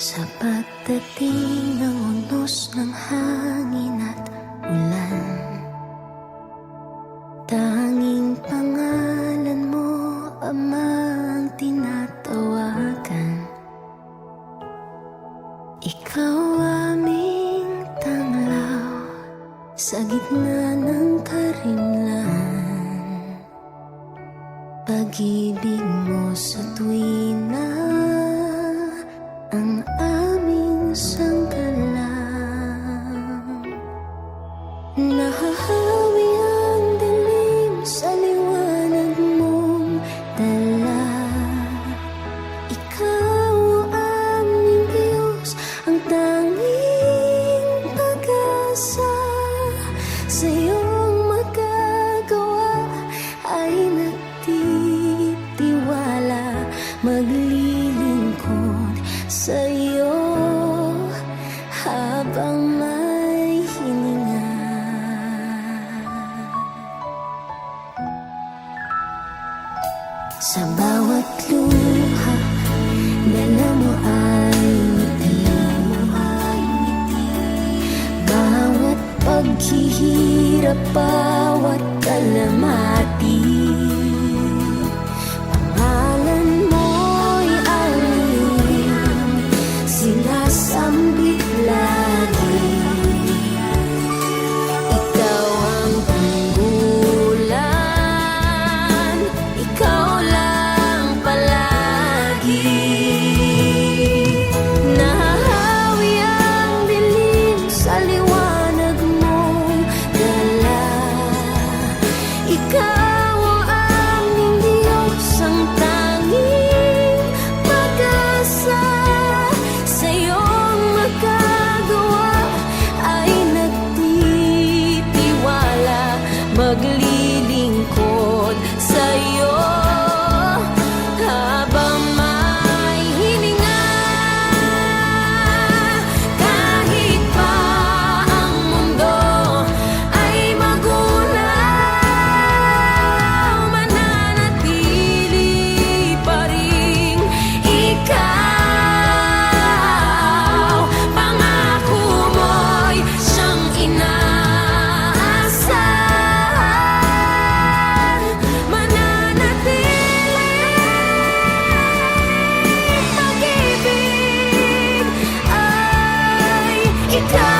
Sa pagdating ng unos ng hangin at ulan, tanging pangalan mo, Ama, ang tinatawagan. Ikaw aming tanglaw sa gitna ng karimlan. Pag-ibig mo sa tuwina ang aming sanggalang. Nahahawi ang dilim sa liwanag mong dala. Ikaw ang aming Diyos, ang tanging pag-asa. Sa iyong magagawa ay nagtitiwala, maglilingkod sa iyo habang may hininga. Sa bawat luha, dala mo ay ngiti. Bawat paghihirap, bawat kalamati, pangalan mo'y aming sinasambit lagi. Ikaw ang tunggulan, ikaw lang palagi. Nahahawi ang dilim sa liwanag mong dala. Ikaw ang aming Diyos, ang tanging pag-asa. Sa iyong magagawa ay nagtitiwala, maglilingkod sa iyo habang may hininga. Kahit pa ang mundo ay magulaw, mananatili pa rin ikaw. Pangako mo'y siyang inaasahan, mananatili. Pag-ibig ay ikaw.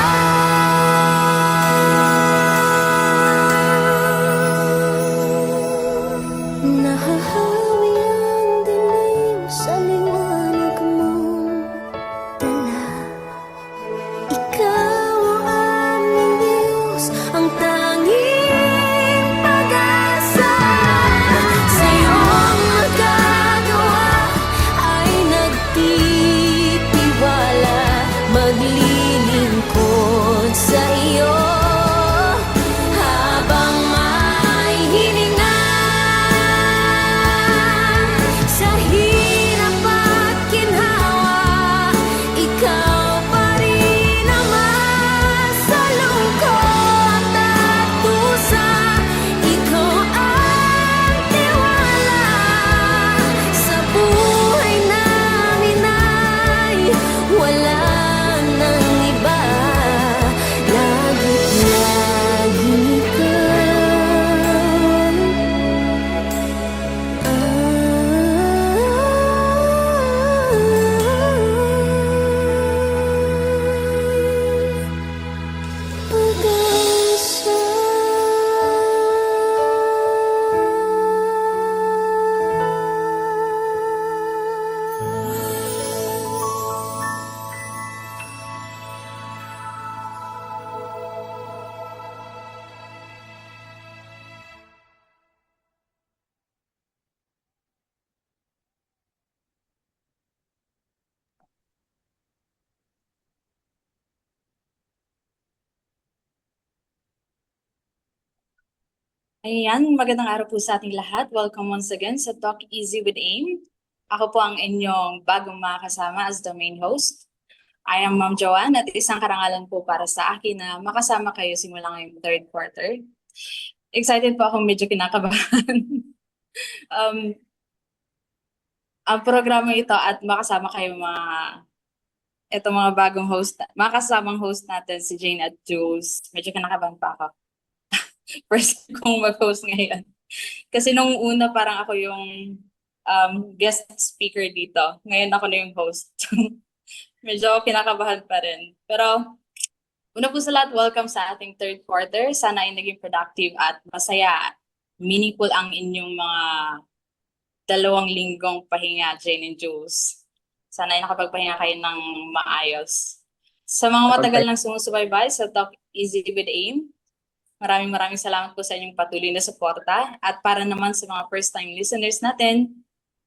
Nahahawi ang dilim sa liwanag mong dala. Ikaw ang aming Diyos, ang tanging pag-asa. Sa iyong magagawa ay nagtitiwala, maglilingkod sa iyo habang may hininga. Sa hirap at ginhawa, ikaw pa rin naman. Sa lungkot at dusa, ikaw ang tiwala. Sa buhay namin ay wala nang iba, lagit lagi pag-asa. Ayan, magandang araw po sa ating lahat. Welcome once again sa Talk Easy with AIM. Ako po ang inyong bagong makakasama as the main host. I am Ma'am Joanne at isang karangalan po para sa akin na makasama kayo simula ngayong third quarter. Excited po akong medyo kinakabahan. Ang programa ito at makasama kayo mga ito mga bagong host, mga kasamang host natin, si Jane at Jules. Medyo kinakabahan pa ako. First kong mag-host ngayon. Kasi nung una parang ako yung guest speaker dito. Ngayon ako na yung host. Medyo kinakabahan pa rin. Pero una po sa lahat, welcome sa ating third quarter. Sana ay naging productive at masaya. Meaningful ang inyong mga 2 linggong pahinga, Jane and Jules. Sana ay nakapagpahinga kayo ng maayos. Sa mga matagal nang sumusubaybay sa Talk Easy with Aim, maraming salamat po sa inyong patuloy na suporta. At para naman sa mga first-time listeners natin,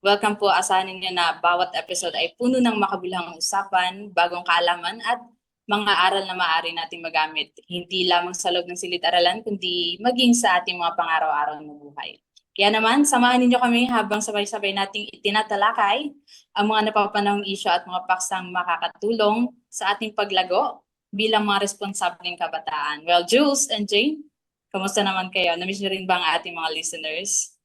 welcome po. Asahan ninyo na bawat episode ay puno ng makabuluhang usapan, bagong kaalaman at mga aral na maaari nating magamit. Hindi lamang sa loob ng silid-aralan, kundi maging sa ating mga pang-araw-araw na buhay. Kaya naman, samahan ninyo kami habang sabay-sabay nating itinatalakay ang mga napapanahong isyu at mga paksang makakatulong sa ating paglago bilang mga responsableng kabataan. Well, Jules and Jane, kamusta naman kayo? Namiss nyo rin ba ang ating mga listeners?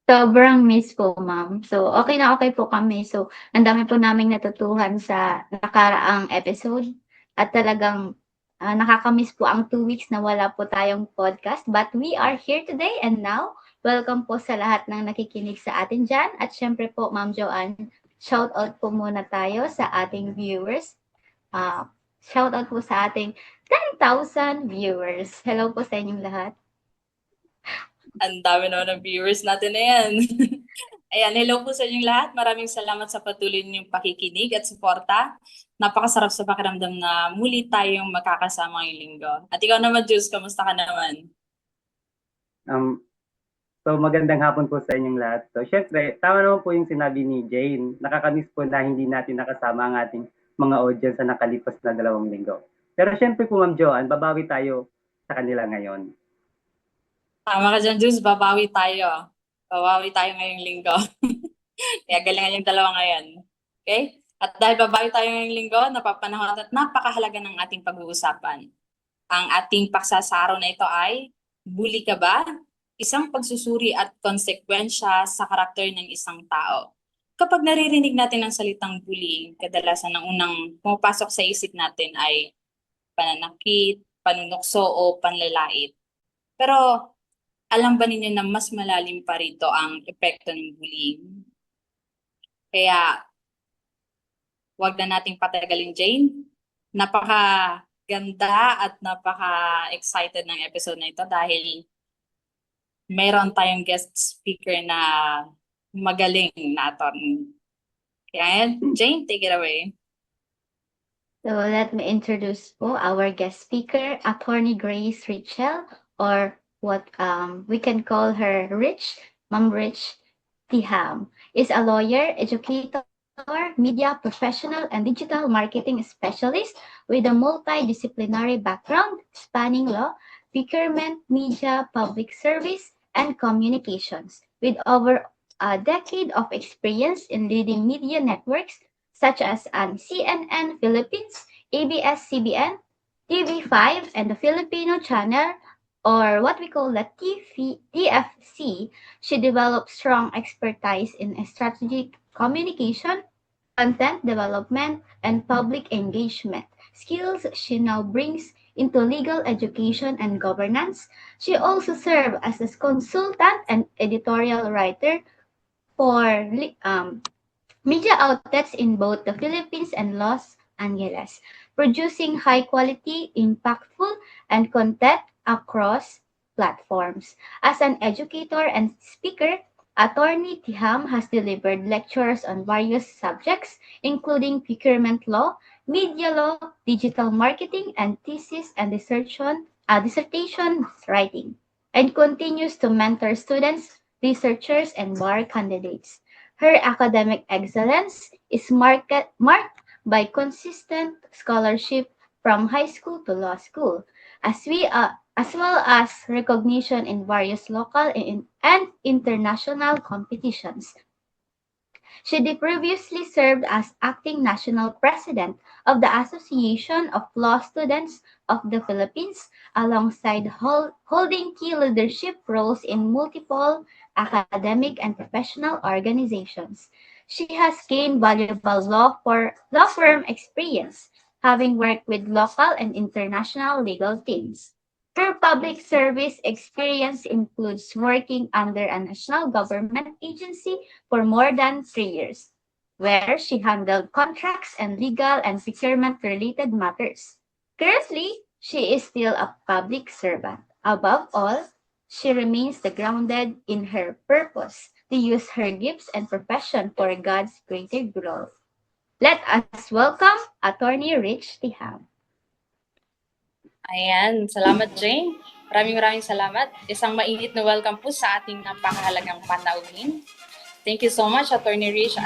Sobrang miss po, ma'am. So, okay na okay po kami. So, ang dami po naming natutuhan sa nakaraang episode at talagang nakakamiss po ang 2 weeks na wala po tayong podcast. But we are here today and now, welcome po sa lahat ng nakikinig sa atin dyan. At syempre po, Ma'am Joanne, shout out po muna tayo sa ating viewers. Shout out po sa ating 10,000 viewers. Hello po sa inyong lahat. Ang dami naman ng viewers natin na yan. Ayan, hello po sa inyong lahat. Maraming salamat sa patuloy ninyong pakikinig at suporta. Napakasarap sa pakiramdam na muli tayong makakasama ngayong linggo. At ikaw naman, Jules, kamusta ka naman? So magandang hapon po sa inyong lahat. So syempre, tama naman po yung sinabi ni Jane. Nakakamiss po na hindi natin nakasama ang ating mga audience sa nakalipas na 2 linggo. Pero syempre po, Ma'am Joanne, babawi tayo sa kanila ngayon. Tama ka dyan, Jules. Babawi tayo. Babawi tayo ngayong linggo. Kaya galingan yung dalawa ngayon. Okay? At dahil babawi tayo ngayong linggo, napapanahon at napakahalaga ng ating pag-uusapan. Ang ating paksa sa araw na ito ay, bully ka ba? Isang pagsusuri at konsekwensya sa karakter ng isang tao. Kapag naririnig natin ang salitang bullying, kadalasan ang unang pumapasok sa isip natin ay pananakit, panunukso o panlalait. Pero alam ba ninyo na mas malalim pa rito ang epekto ng bullying? Kaya wag na nating patagalin, Jane. Napakaganda at napaka-excited ng episode na ito dahil meron tayong guest speaker na magaling na attorney. Kaya, Jane, take it away. So let me introduce po our guest speaker, Attorney Grace Richel, or what we can call her Rich, Ma'am Rich Tiham, is a lawyer, educator, media professional, and digital marketing specialist with a multidisciplinary background spanning law, procurement, media, public service, and communications, with over a decade of experience in leading media networks such as CNN Philippines, ABS-CBN, TV5, and the Filipino Channel, or what we call the TFC. She developed strong expertise in strategic communication, content development, and public engagement, skills she now brings into legal education and governance. She also served as a consultant and editorial writer for media outlets in both the Philippines and Los Angeles, producing high-quality, impactful, and content across platforms. As an educator and speaker, Attorney Tiham has delivered lectures on various subjects, including procurement law, media law, digital marketing, and thesis and dissertation writing, and continues to mentor students, researchers, and bar candidates. Her academic excellence is marked by consistent scholarship from high school to law school, as well as recognition in various local and international competitions. She previously served as acting national president of the Association of Law Students of the Philippines, alongside holding key leadership roles in multiple academic and professional organizations. she has gained valuable law firm experience, having worked with local and international legal teams. Her public service experience includes working under a national government agency for more than 3 years, where she handled contracts and legal and procurement related matters. Currently, she is still a public servant. Above all, she remains grounded in her purpose to use her gifts and profession for God's greater glory. Let us welcome Attorney Rich Tiham. Ayan, salamat Jane. Maraming salamat. Isang mainit na welcome po sa ating napakahalagang panauhin. Thank you so much, Attorney Rich,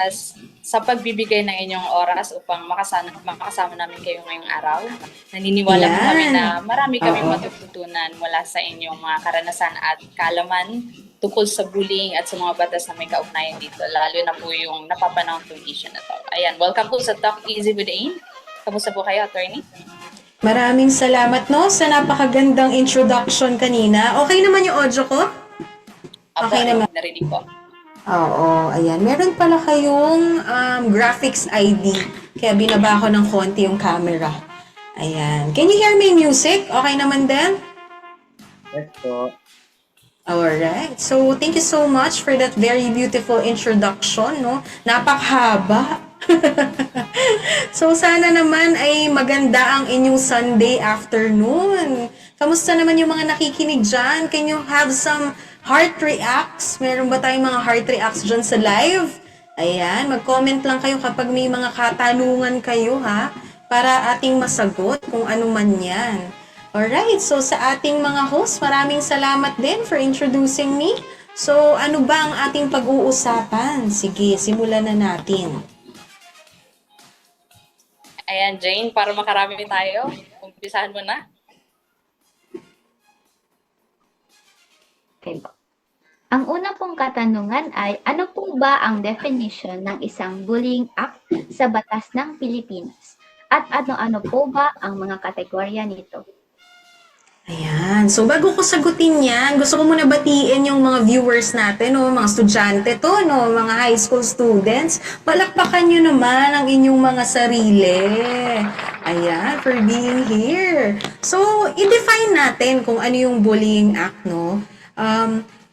sa pagbibigay ng inyong oras upang makasama namin kayo ngayong araw. Naniniwala po kami na marami kaming matututunan mula sa inyong mga karanasan at kaalaman tungkol sa bullying at sa mga batas na may kaugnayan dito, lalo na po yung napapanahong issue na to. Ayan, welcome po sa Talk Easy with Aim. Kamusta po kayo, Attorney? Maraming salamat sa napakagandang introduction kanina. Okay naman yung audio ko? Okay naman. Narinig po. Oo, ayan. Meron pala kayong graphics ID. Kaya binaba ko ng konti yung camera. Ayan. Can you hear me music? Okay naman din? Yes po. Alright. So, thank you so much for that very beautiful introduction, no? Napakahaba. So, sana naman ay maganda ang inyong Sunday afternoon. Kamusta naman yung mga nakikinig dyan? Can you have some heart reacts? Meron ba tayong mga heart reacts dyan sa live? Ayan, mag-comment lang kayo kapag may mga katanungan kayo, ha? Para ating masagot kung ano man yan. Alright, so sa ating mga host, maraming salamat din for introducing me. So, ano ba ang ating pag-uusapan? Sige, simulan na natin. Ayan, Jane, para makarami tayo, umpisahan mo na. Okay po. Ang una pong katanungan ay, ano po ba ang definition ng isang bullying act sa batas ng Pilipinas? At ano-ano po ba ang mga kategorya nito? Ayan. So, bago ko sagutin yan, gusto ko muna batiin yung mga viewers natin, no? Mga estudyante to, no? Mga high school students. Palakpakan nyo naman ang inyong mga sarili. Ayan, for being here. So, i-define natin kung ano yung bullying act, no?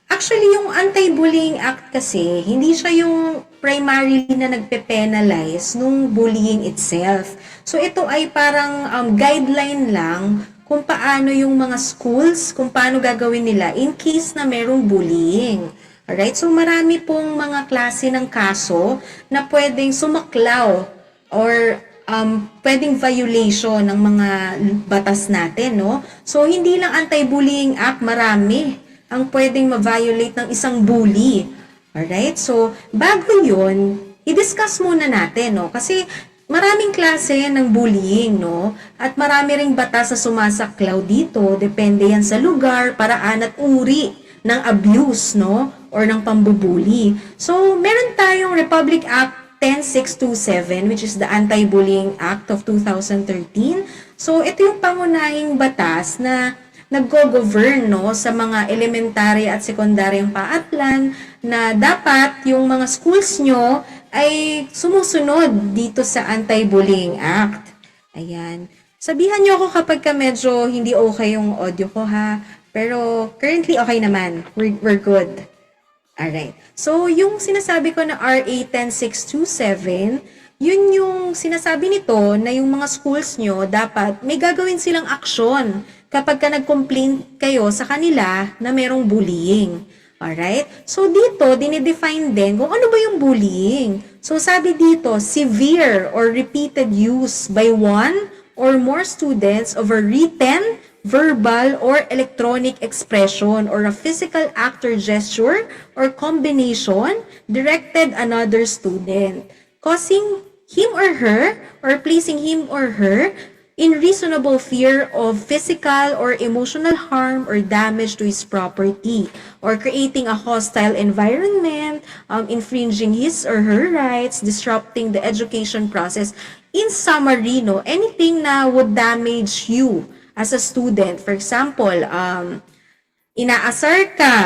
Actually, yung Anti-Bullying Act kasi, hindi siya yung primarily na nagpe-penalize nung bullying itself. So, ito ay parang guideline lang kung paano yung mga schools, kung paano gagawin nila in case na merong bullying. Alright? So, marami pong mga klase ng kaso na pwedeng sumaklaw or pwedeng violation ng mga batas natin, no? So, hindi lang Anti-Bullying Act, marami ang pwedeng ma-violate ng isang bully. Alright? So, bago yun, i-discuss muna natin, no? Kasi, maraming klase ng bullying, no? At marami ring batas na sumasaklaw dito. Depende yan sa lugar, paraan at uri ng abuse, no? Or ng pambubuli. So, meron tayong Republic Act 10627, which is the Anti-Bullying Act of 2013. So, ito yung pangunahing batas na naggo-govern, no, sa mga elementary at sekundaryang paatlan na dapat yung mga schools nyo ay sumusunod dito sa Anti-Bullying Act. Ayan. Sabihan nyo ako kapag ka medyo hindi okay yung audio ko, ha? Pero currently okay naman. We're good. Alright. So, yung sinasabi ko na RA 10627, yun yung sinasabi nito na yung mga schools nyo dapat may gagawin silang aksyon kapag ka nag-complain kayo sa kanila na merong bullying. Alright? So, dito, dinidefine din kung ano ba yung bullying. So, sabi dito, severe or repeated use by one or more students of a written, verbal, or electronic expression or a physical act or gesture or combination directed another student, causing him or her or placing him or her in reasonable fear of physical or emotional harm or damage to his property, or creating a hostile environment, infringing his or her rights, disrupting the education process. In summary, no, anything na would damage you as a student. For example, inaasar ka,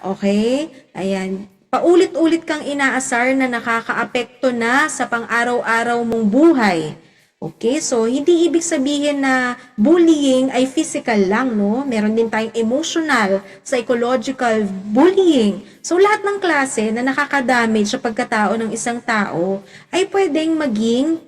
okay? Ayan, paulit-ulit kang inaasar na nakakaapekto na sa pang-araw-araw mong buhay. Okay, so hindi ibig sabihin na bullying ay physical lang, no? Meron din tayong emotional, psychological bullying. So lahat ng klase na nakaka-damage sa pagkatao ng isang tao ay pwedeng maging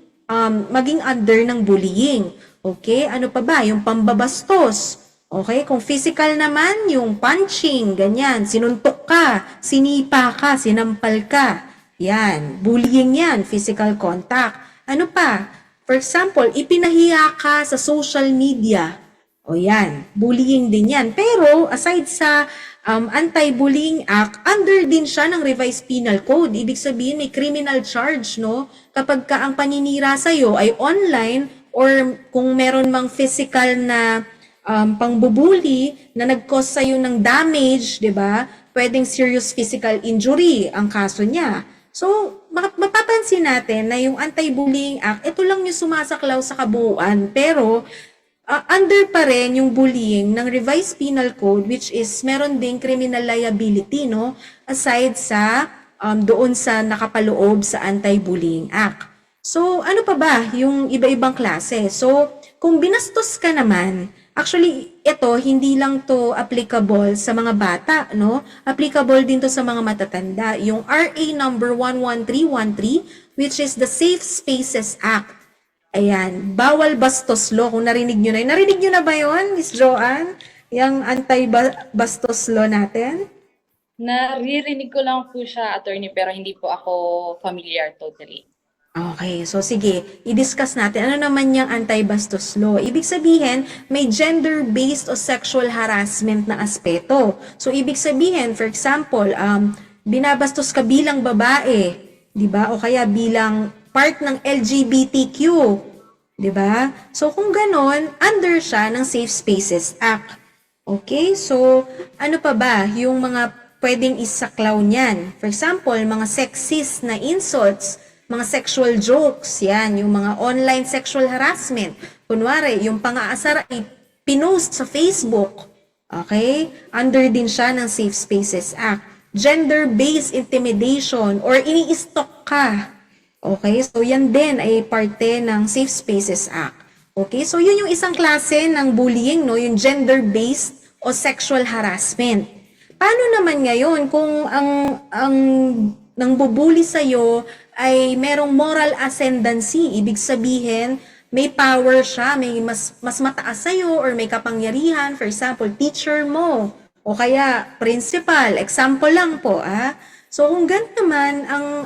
under ng bullying. Okay, ano pa ba? Yung pambabastos. Okay, kung physical naman, yung punching, ganyan, sinuntok ka, sinipa ka, sinampal ka. Yan, bullying yan, physical contact. Ano pa? For example, ipinahiya ka sa social media. O yan, bullying din yan. Pero aside sa Anti-Bullying Act, under din siya ng Revised Penal Code. Ibig sabihin may criminal charge, no? Kapag ka ang paninira sa'yo ay online or kung meron mang physical na pangbubuli na nag-cause sa'yo ng damage, di ba? Pwedeng serious physical injury ang kaso niya. So, mapapansin natin na yung Anti-Bullying Act, ito lang yung sumasaklaw sa kabuuan. Pero, under pa rin yung bullying ng Revised Penal Code, which is meron ding criminal liability, no? Aside sa doon sa nakapaloob sa Anti-Bullying Act. So, ano pa ba yung iba-ibang klase? So, kung binastos ka naman, actually, ito, hindi lang to applicable sa mga bata, no? Applicable din to sa mga matatanda. Yung RA number 11313, which is the Safe Spaces Act. Ayan, bawal bastos law. Kung narinig nyo na. Narinig nyo na ba yun, Miss Joanne? Yung anti-bastos law natin? Naririnig ko lang po siya, attorney, pero hindi po ako familiar totally. Okay, so sige, i-discuss natin. Ano naman yung anti-bastos law? Ibig sabihin, may gender-based o sexual harassment na aspeto. So, ibig sabihin, for example, binabastos ka bilang babae, di ba? O kaya bilang part ng LGBTQ, di ba? So, kung ganon, under siya ng Safe Spaces Act. Okay, so ano pa ba yung mga pwedeng isaklaw niyan? For example, mga sexist na insults, mga sexual jokes, yan, yung mga online sexual harassment. Kunwari, yung pang-aasar ay pinost sa Facebook. Okay? Under din siya ng Safe Spaces Act. Gender-based intimidation or ini-stalk ka. Okay? So, yan din ay parte ng Safe Spaces Act. Okay? So, yun yung isang klase ng bullying, no? Yung gender-based o sexual harassment. Paano naman ngayon kung ang nang bubuli sa'yo ay merong moral ascendancy. Ibig sabihin, may power siya, may mas mataas sa'yo or may kapangyarihan. For example, teacher mo o kaya principal. Example lang po. So kung ganun naman,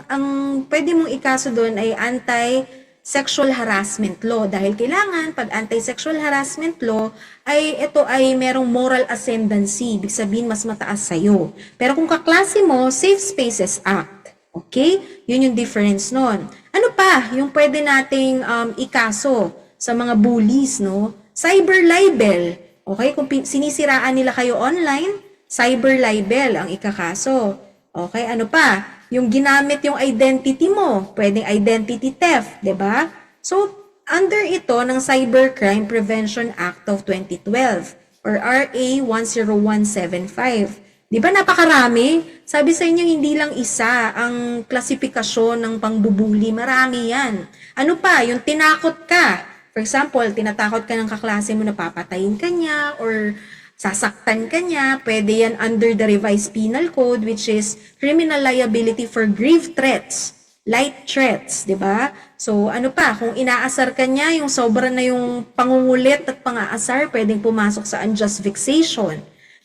ang pwede mong ikaso doon ay anti-sexual harassment law. Dahil kailangan, pag anti-sexual harassment law, ay ito ay merong moral ascendancy. Ibig sabihin, mas mataas sa'yo. Pero kung kaklase mo, Safe Spaces Act. Okay? Yun yung difference nun. Ano pa yung pwede nating ikaso sa mga bullies, no? Cyber libel. Okay? Kung sinisiraan nila kayo online, cyber libel ang ikakaso. Okay? Ano pa? Yung ginamit yung identity mo. Pwedeng identity theft, 'di ba? So, under ito ng Cybercrime Prevention Act of 2012 or RA 10175. Di ba napakarami? Sabi sa inyo, hindi lang isa ang klasifikasyon ng pangbubuli. Marami yan. Ano pa? Yung tinakot ka. For example, tinatakot ka ng kaklase mo na papatayin ka niya or sasaktan ka niya. Pwede yan under the Revised Penal Code, which is criminal liability for grave threats, light threats, di ba? So, ano pa? Kung inaasar ka niya, yung sobra na yung pangungulit at pang-aasar, pwedeng pumasok sa unjust vexation.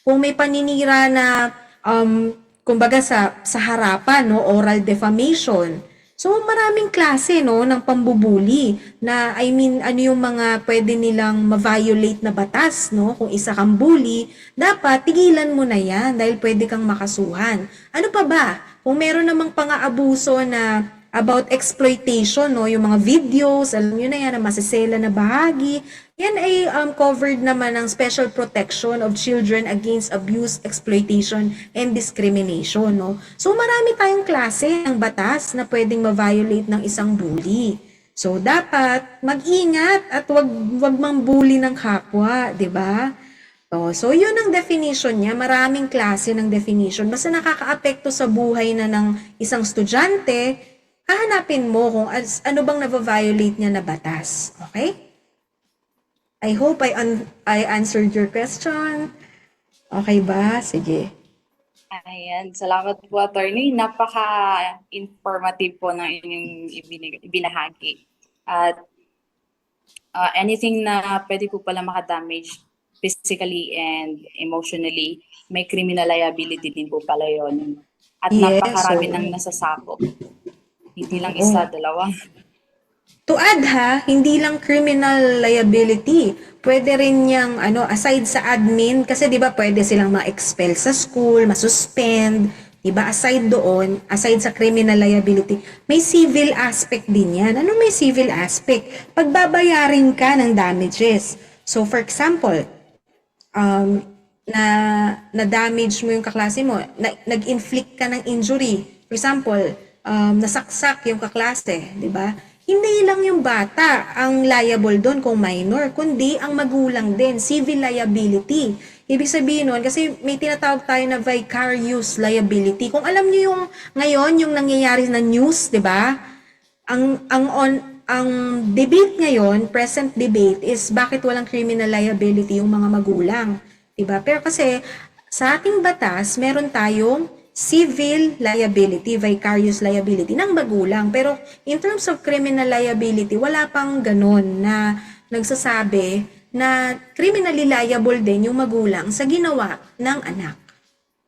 Kung may paninira na, kumbaga sa harapan, no, oral defamation. So, maraming klase, no, ng pambubuli na, ano yung mga pwede nilang ma-violate na batas, no? Kung isa kang bully, dapat tigilan mo na yan dahil pwede kang makasuhan. Ano pa ba? Kung meron namang pang-aabuso na about exploitation, no, yung mga videos, alam nyo na yan, na masisela na bahagi, yan ay covered naman ng Special Protection of Children Against Abuse, Exploitation, and Discrimination, no. So, marami tayong klase ng batas na pwedeng ma-violate ng isang bully. So, dapat mag-ingat at wag mang bully ng kapwa, di ba? Oh, so yun ang definition niya. Maraming klase ng definition. Basta nakakaapekto sa buhay na ng isang estudyante, hahanapin mo kung ano bang na-violate niya na batas. Okay? I hope I answered your question. Okay ba? Sige. Ayan, salamat po, attorney. Napaka-informative po ng inyong ibinahagi. At anything na pwede po pala makadamage physically and emotionally, may criminal liability din po pala yun. At Yes, napakarami oo. ng nasasakop. Hindi lang isa, dalawa. To add ha, hindi lang criminal liability. Pwede rin yung aside sa admin, kasi 'di ba pwede silang ma-expel sa school, ma-suspend, 'di ba? Aside doon, aside sa criminal liability, may civil aspect din 'yan. Ano may civil aspect? Pagbabayarin ka ng damages. So for example, na damage mo yung kaklase mo, nag-inflict ka ng injury. For example, nasaksak yung kaklase, 'di ba? Hindi lang yung bata ang liable doon kung minor, kundi ang magulang din, civil liability. Ibig sabihin nun, kasi may tinatawag tayo na vicarious liability. Kung alam niyo yung ngayon, yung nangyayari na news, di ba? Ang debate ngayon, present debate, is bakit walang criminal liability yung mga magulang. Di ba? Pero kasi sa ating batas, meron tayong civil liability, vicarious liability ng magulang. Pero in terms of criminal liability, wala pang ganun na nagsasabi na criminally liable din yung magulang sa ginawa ng anak.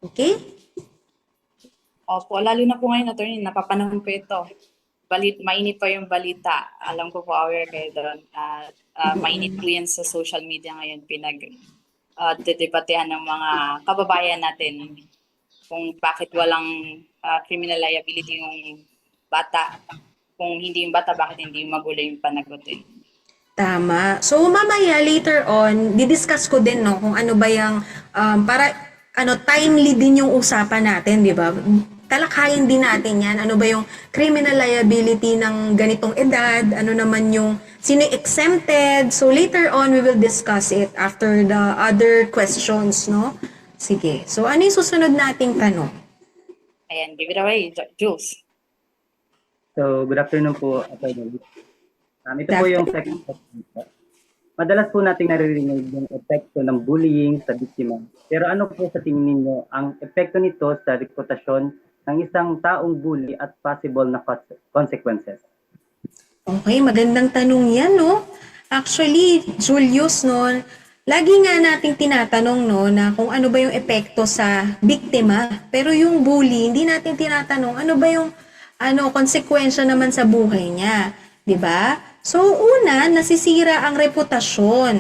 Okay? Opo, lalo na po ngayon, attorney, napapanahon ko ito. Mainit pa yung balita. Alam ko po, aware kayo doon. Mainit po yan sa social media ngayon, dedebatehan ng mga kababayan natin kung bakit walang criminal liability yung bata. Kung hindi yung bata, bakit hindi yung magulang yung panagutin. Tama. So mamaya later on, didiscuss ko din kung ano ba yung para timely din yung usapan natin, di ba? Talakayin din natin yan. Ano ba yung criminal liability ng ganitong edad? Ano naman yung sino exempted? So later on, we will discuss it after the other questions, no? Sige. So ano yung susunod nating tanong? Ayan, give it away, Jules. So, good afternoon po, Atty. Ito po yung second question po. Madalas po nating naririnig yung epekto ng bullying sa biktima. Pero ano po sa tingin ninyo ang epekto nito sa reputasyon ng isang taong bully at possible na consequences? Okay, magandang tanong yan, no? Actually, Julius, no, lagi nga nating tinatanong, no, na kung ano ba yung epekto sa biktima. Pero yung bully, hindi natin tinatanong ano ba yung konsekwensya naman sa buhay niya. 'Di ba? So, una, nasisira ang reputasyon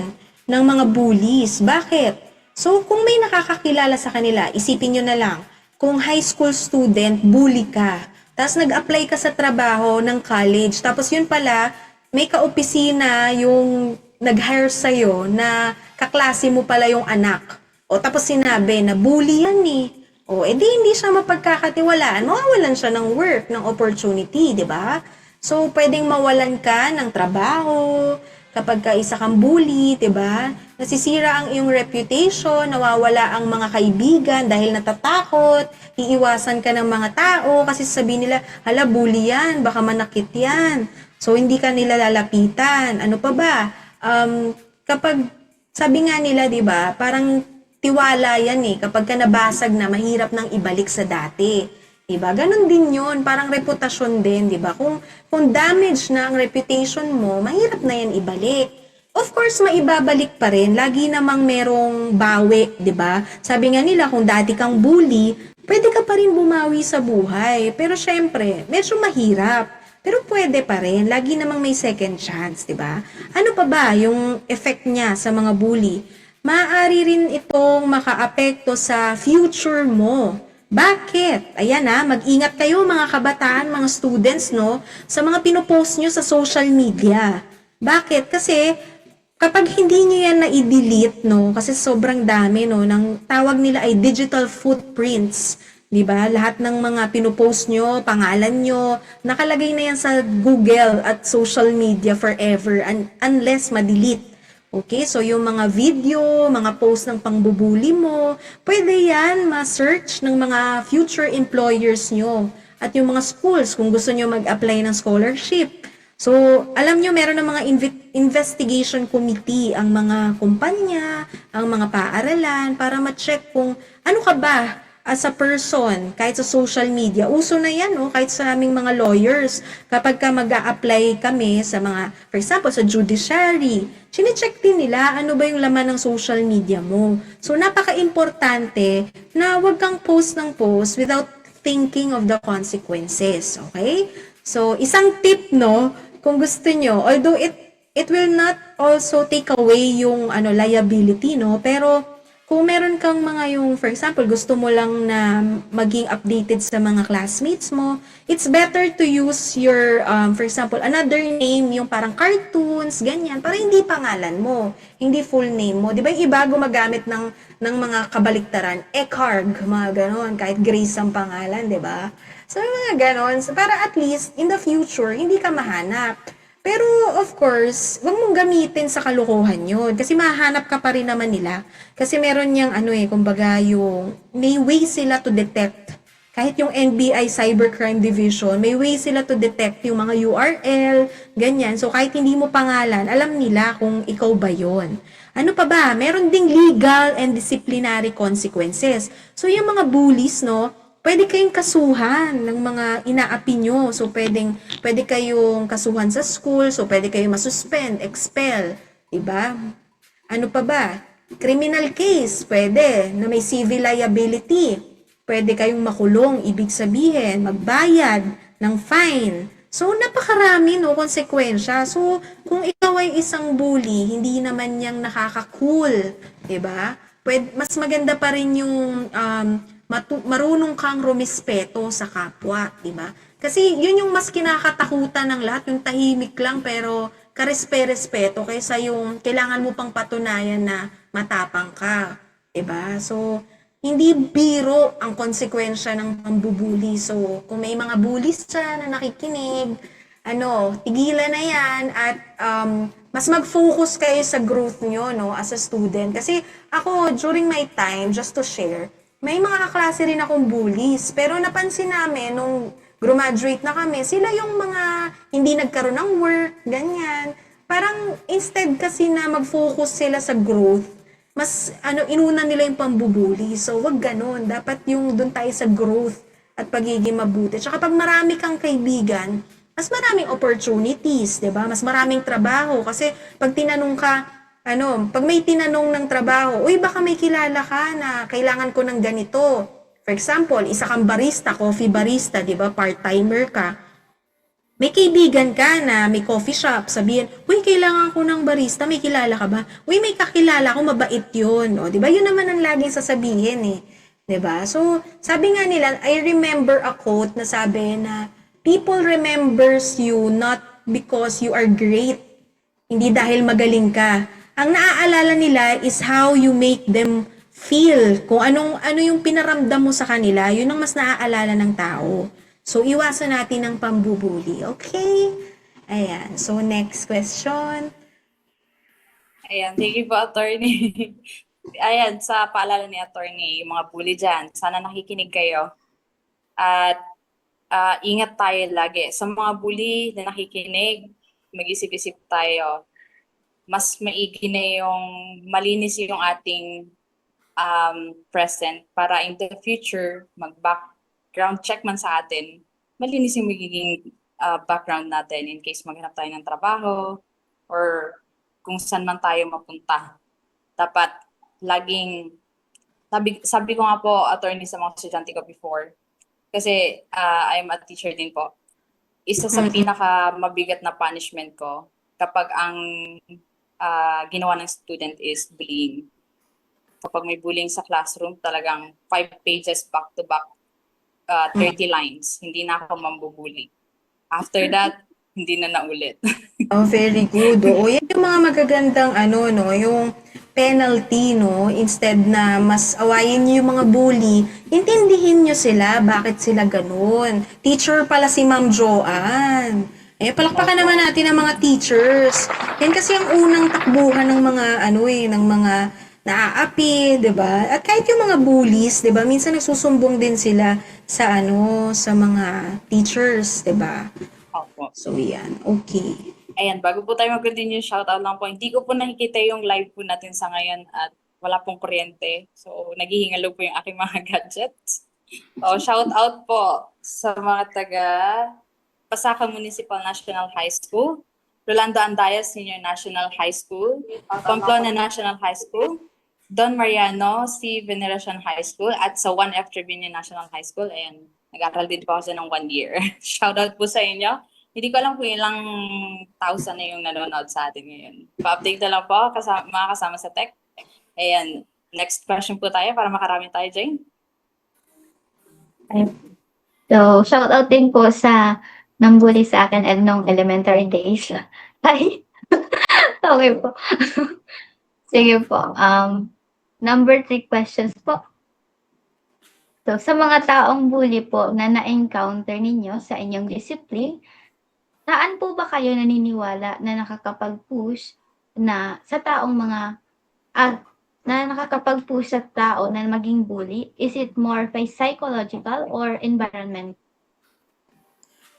ng mga bullies. Bakit? So, kung may nakakakilala sa kanila, isipin nyo na lang, kung high school student, bully ka, tapos nag-apply ka sa trabaho ng college, tapos yun pala, may kaopisina yung nag-hire sa'yo na kaklase mo pala yung anak. O tapos sinabi na bully yan eh. O edi hindi siya mapagkakatiwalaan, mawawalan siya ng work, ng opportunity, di ba? So, pwedeng mawalan ka ng trabaho kapag ka isa kang bully, 'di ba? Nasisira ang iyong reputation, nawawala ang mga kaibigan dahil natatakot, iiwasan ka ng mga tao kasi sasabihin nila, hala, bully yan, baka manakit yan. So, hindi ka nila lalapitan. Ano pa ba? Kapag, sabi nga nila, 'di ba, parang tiwala yan eh. Kapag ka nabasag na, mahirap nang ibalik sa dati. Diba? Ganon din yun. Parang reputasyon din, diba? Kung damage na ang reputation mo, mahirap na yan ibalik. Of course, maibabalik pa rin. Lagi namang merong bawi, diba? Sabi nga nila, kung dati kang bully, pwede ka pa rin bumawi sa buhay. Pero syempre, medyo mahirap. Pero pwede pa rin. Lagi namang may second chance, diba? Ano pa ba yung effect niya sa mga bully? Maaari rin itong makaapekto sa future mo. Bakit? Ayan mag-ingat kayo mga kabataan, mga students, no, sa mga pinopost nyo sa social media. Bakit? Kasi kapag hindi nyo yan na-delete, no, kasi sobrang dami, no, ng tawag nila ay digital footprints. 'Di ba? Lahat ng mga pinopost nyo, pangalan nyo, nakalagay na yan sa Google at social media forever unless ma-delete. Okay, so yung mga video, mga post ng pangbubuli mo, pwede yan ma-search ng mga future employers nyo at yung mga schools kung gusto nyo mag-apply ng scholarship. So, alam nyo, meron ng mga investigation committee ang mga kumpanya, ang mga paaralan para ma-check kung ano ka ba as a person, kahit sa social media. Uso na yan, no? Kahit sa aming mga lawyers. Kapag ka mag-a-apply kami sa mga, for example, sa judiciary, chinecheck din nila ano ba yung laman ng social media mo. So, napaka-importante na wag kang post ng post without thinking of the consequences. Okay? So, isang tip, no, kung gusto nyo, although it will not also take away yung liability, no, pero kung meron kang mga yung, for example, gusto mo lang na maging updated sa mga classmates mo, it's better to use your, for example, another name, yung parang cartoons, ganyan, para hindi pangalan mo, hindi full name mo. Di ba yung iba gumagamit ng mga kabaliktaran, Ekarg, mga ganon, kahit Grace ang pangalan, di ba? So, mga ganon, para at least, in the future, hindi ka mahanap. Pero, of course, wag mong gamitin sa kalokohan yun. Kasi mahanap ka pa rin naman nila. Kasi meron niyang, kumbaga, yung, may way sila to detect. Kahit yung NBI Cybercrime Division, may way sila to detect yung mga URL, ganyan. So, kahit hindi mo pangalan, alam nila kung ikaw ba yun. Ano pa ba? Meron ding legal and disciplinary consequences. So, yung mga bullies, no, pwede kayong kasuhan ng mga inaapi nyo. So, pwede kayong kasuhan sa school. So, pwede kayong masuspend, expel. Diba? Ano pa ba? Criminal case, pwede. Na may civil liability. Pwede kayong makulong. Ibig sabihin, magbayad ng fine. So, napakarami, no, konsekwensya. So, kung ikaw ay isang bully, hindi naman niyang nakaka-cool. Diba? Mas maganda pa rin yung marunong kang rumispeto sa kapwa, di ba? Kasi yun yung mas kinakatakutan ng lahat, yung tahimik lang pero karespe-respeto kaysa yung kailangan mo pang patunayan na matapang ka, di ba? So, hindi biro ang konsekwensya ng pambubuli. So, kung may mga bullies dyan na nakikinig, tigilan na yan at mas mag-focus kayo sa growth nyo, no, as a student. Kasi ako, during my time, just to share, may mga kaklase rin akong bullies. Pero napansin namin, nung graduate na kami, sila yung mga hindi nagkaroon ng work, ganyan. Parang instead kasi na mag-focus sila sa growth, mas inuna nila yung pambubuli. So, wag ganun. Dapat yung dun tayo sa growth at pagiging mabuti. Tsaka pag marami kang kaibigan, mas maraming opportunities, 'di ba? Mas maraming trabaho kasi pag tinanong ka, pag may tinanong ng trabaho, uy, baka may kilala ka na kailangan ko ng ganito. For example, isa kang barista, coffee barista, 'di ba? Part-timer ka. May kaibigan ka na may coffee shop, sabihin, uy, kailangan ko ng barista, may kilala ka ba? Uy, may kakilala ko, mabait 'yun. O, 'di ba? 'Yun naman ang laging sasabihin eh. 'Di ba? So, sabi nga nila, I remember a quote na sabi na people remembers you not because you are great. Hindi dahil magaling ka. Ang naaalala nila is how you make them feel. Kung ano yung pinaramdam mo sa kanila, yun ang mas naaalala ng tao. So, iwasan natin ang pambubuli. Okay? Ayan. So, next question. Ayan, thank you po, attorney. Ayan, sa paalala ni attorney, yung mga bully dyan, sana nakikinig kayo. At ingat tayo lagi. Sa mga bully na nakikinig, mag-isip-isip tayo. Mas maigi na yung malinis yung ating present para in the future, mag-background check man sa atin, malinis yung magiging background natin in case maghanap tayo ng trabaho or kung saan man tayo mapunta. Dapat laging, sabi ko nga po, attorney, sa mga estudyante ko before, kasi I'm a teacher din po. Isa sa pinaka-mabigat na punishment ko kapag ang ginawa ng student is bullying. Kapag may bullying sa classroom, talagang 5 pages back-to-back, 30 lines. Hindi na ako mambubuli. After that, hindi na naulit. Oh, very good. Oo, yan yung mga magagandang yung penalty, no? Instead na mas awayin niyo yung mga bully, intindihin niyo sila, bakit sila ganun. Teacher pala si Ma'am Joanne. Palakpakan naman natin ang mga teachers. Yan kasi ang unang takbuhan ng mga ng mga naaapi, 'di ba? At kahit yung mga bullies, 'di ba? Minsan nagsusumbong din sila sa sa mga teachers, 'di ba? Opo. So yan, okay. Ayan, bago po tayo mag-continue, shoutout lang po. Hindi ko po nakikita yung live po natin sa ngayon at wala pong kuryente. So, naghihingalo po yung aking mga gadgets. So, shoutout po sa mga taga Pasaka Municipal National High School, Rolando Andaya Senior National High School, Pamplona National High School, Don Mariano C. Veneracion High School, at sa 1F Trevino National High School. Ayan, nag-aral din po ako ng 1 year. Shoutout po sa inyo. Hindi ko alam kung ilang thousand na yung nanonood sa atin ngayon. Pa-update na lang po, mga kasama sa tech. Ayan, next question po tayo para makarami tayo, Jane. So, shout out din po sa nambuli sa akin and nung elementary days. Ay, okay po. Sige po. Number 3 questions po. So, sa mga taong bully po na na-encounter ninyo sa inyong discipline, saan po ba kayo naniniwala na nakakapag-push na sa taong na nakakapag-push sa tao na maging bully? Is it more by psychological or environment?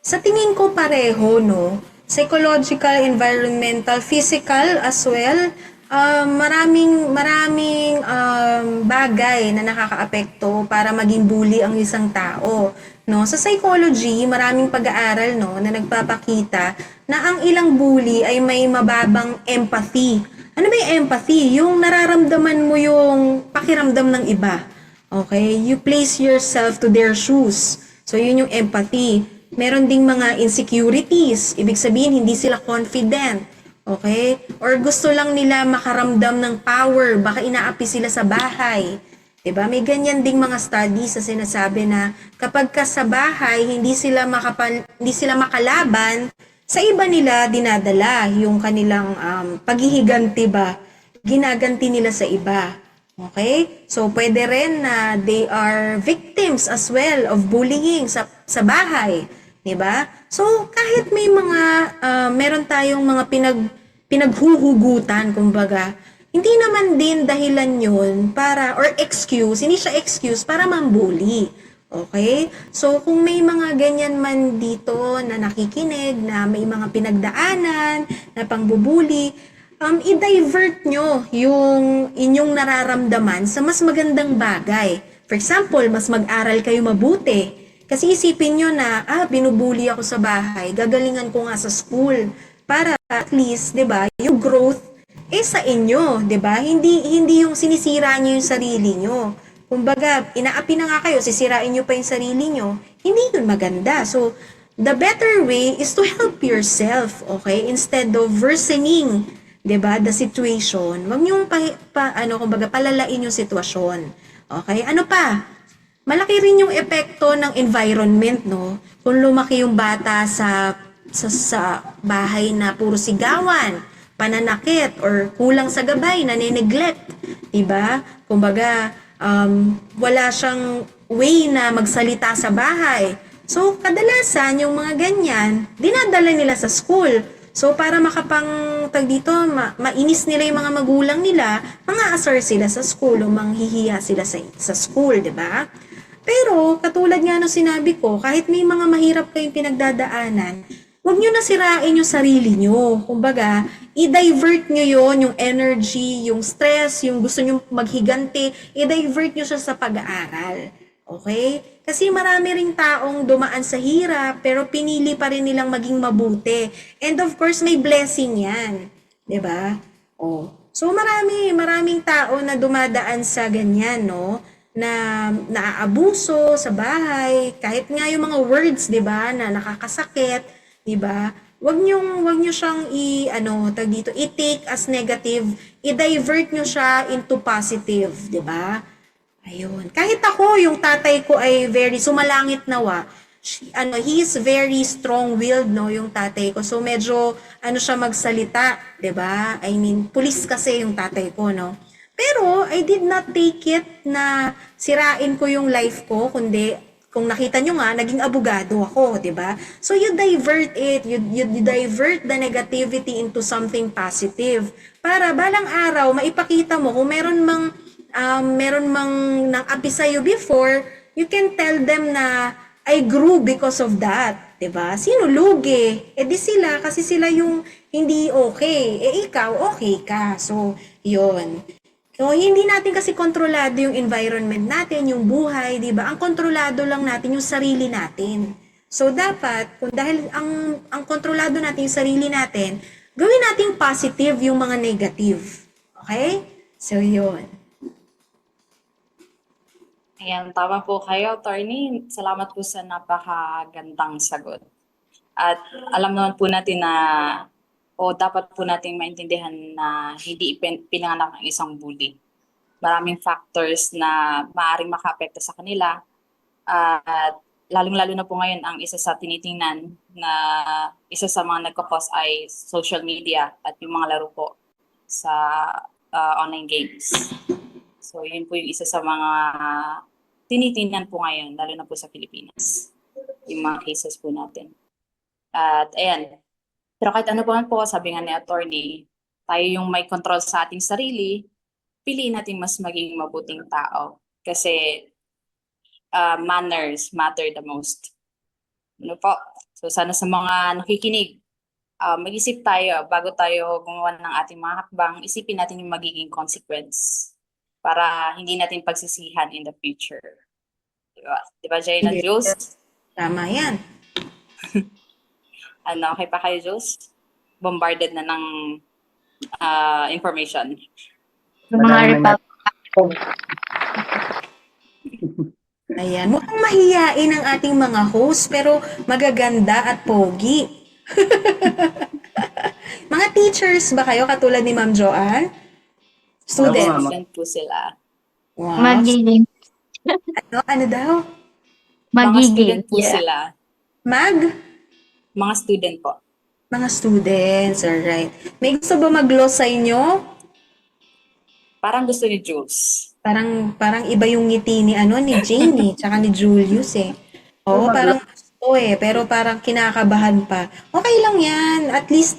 Sa tingin ko pareho, no? Psychological, environmental, physical as well. Maraming bagay na nakakaapekto para maging bully ang isang tao, no? Sa psychology, maraming pag-aaral, no, na nagpapakita na ang ilang bully ay may mababang empathy. Ano ba yung empathy? Yung nararamdaman mo yung pakiramdam ng iba. Okay? You place yourself to their shoes. So, yun yung empathy. Meron ding mga insecurities. Ibig sabihin, hindi sila confident. Okay? Or gusto lang nila makaramdam ng power. Baka inaapi sila sa bahay. Diba? May ganyan ding mga studies na sinasabi na kapag ka sa bahay, hindi sila makalaban, sa iba nila dinadala yung kanilang paghihiganti ba? Ginaganti nila sa iba. Okay? So, pwede rin na they are victims as well of bullying sa bahay. Diba? So, kahit may meron tayong mga pinaghuhugutan, kumbaga, hindi naman din dahilan yun para, or excuse, hindi siya excuse para mambully. Okay? So, kung may mga ganyan man dito na nakikinig, na may mga pinagdaanan, na pangbubuli, i-divert nyo yung inyong nararamdaman sa mas magandang bagay. For example, mas mag-aral kayo mabuti. Kasi isipin nyo na, binubuli ako sa bahay, gagalingan ko nga sa school. Para at least, 'di ba, yung growth sa inyo, 'di ba? Hindi yung sinisira niyo yung sarili niyo. Kumbaga, inaapi na nga kayo, sisirain niyo pa yung sarili niyo. Hindi yun maganda. So, the better way is to help yourself, okay? Instead of worsening, 'di ba, the situation. Wag niyo palalain yung sitwasyon. Okay? Ano pa? Malaki rin yung epekto ng environment, no? Kung lumaki yung bata sa bahay na puro sigawan, pananakit, or kulang sa gabay, nane-neglect, diba? Kumbaga, wala siyang way na magsalita sa bahay. So, kadalasan, yung mga ganyan, dinadala nila sa school. So, para mainis nila yung mga magulang nila, mga-asar sila sa school o manghihiya sila sa school, diba? Pero, katulad nga nung sinabi ko, kahit may mga mahirap kayong pinagdadaanan, huwag nyo na sirain yung sarili nyo. Kumbaga, i-divert nyo yung energy, yung stress, yung gusto nyo maghiganti, i-divert nyo siya sa pag-aaral. Okay? Kasi marami ring taong dumaan sa hirap, pero pinili pa rin nilang maging mabuti. And of course, may blessing yan. 'Di ba? So maraming tao na dumadaan sa ganyan, no? Na naaabuso sa bahay, kahit nga yung mga words, 'di ba, na nakakasakit, 'di ba? Wag niyo siyang i-take as negative, i-divert niyo siya into positive, 'di ba? Ayun. Kahit ako, yung tatay ko ay very sumalangit nawa. He is very strong-willed, no, yung tatay ko. So medyo siya magsalita, 'di ba? I mean, pulis kasi yung tatay ko, no. Pero I did not take it na sirain ko yung life ko, kundi kung nakita nyo nga, naging abogado ako, di ba? So you divert it, you divert the negativity into something positive. Para balang araw, maipakita mo kung meron mang nang-api sa'yo before, you can tell them na I grew because of that. 'Di ba? Sino lugi? Eh di sila kasi sila yung hindi okay. Eh ikaw okay ka. So, 'yun. So, hindi natin kasi kontrolado yung environment natin, yung buhay, 'di ba? Ang kontrolado lang natin yung sarili natin. So, dapat dahil ang kontrolado natin yung sarili natin, gawin nating positive yung mga negative. Okay? So, 'yun. Ayan, tama po kayo, attorney. Salamat po sa napakagandang sagot. At alam naman po natin na, o dapat po nating maintindihan na hindi pinanganak ng isang bully. Maraming factors na maaaring makaapekto sa kanila. At lalong-lalo na po ngayon, ang isa sa tinitingnan na isa sa mga nagkakos ay social media at yung mga laro po sa online games. So, yun po yung isa sa mga tinitingnan po ngayon, lalo na po sa Pilipinas, yung mga cases po natin. At ayan, pero kahit ano po sabi nga ni attorney, tayo yung may control sa ating sarili, piliin natin mas maging mabuting tao. Kasi manners matter the most. Ano po? So sana sa mga nakikinig, mag-isip tayo bago tayo gumawa ng ating mga hakbang, isipin natin yung magiging consequence para hindi natin pagsisihan in the future. Diba, Jane and Jules? Tama yan. Ano, okay pa kayo, Jules? Bombarded na ng information. Yung mga Republic. Ayan. Mukhang mahiyain ang ating mga host, pero magaganda at pogi. Mga teachers ba kayo katulad ni Ma'am Joanne? Students? Ma'am. Student po sila. Wow. Magiging. Ano daw? Mga student po Yeah. sila. Mga student po. Mga students, alright. May gusto ba mag-gloss sa inyo? Parang gusto ni Jules. Parang iba yung ngiti ni ni Jane tsaka ni Julius eh. Oo, parang gusto pero parang kinakabahan pa. Okay lang yan. At least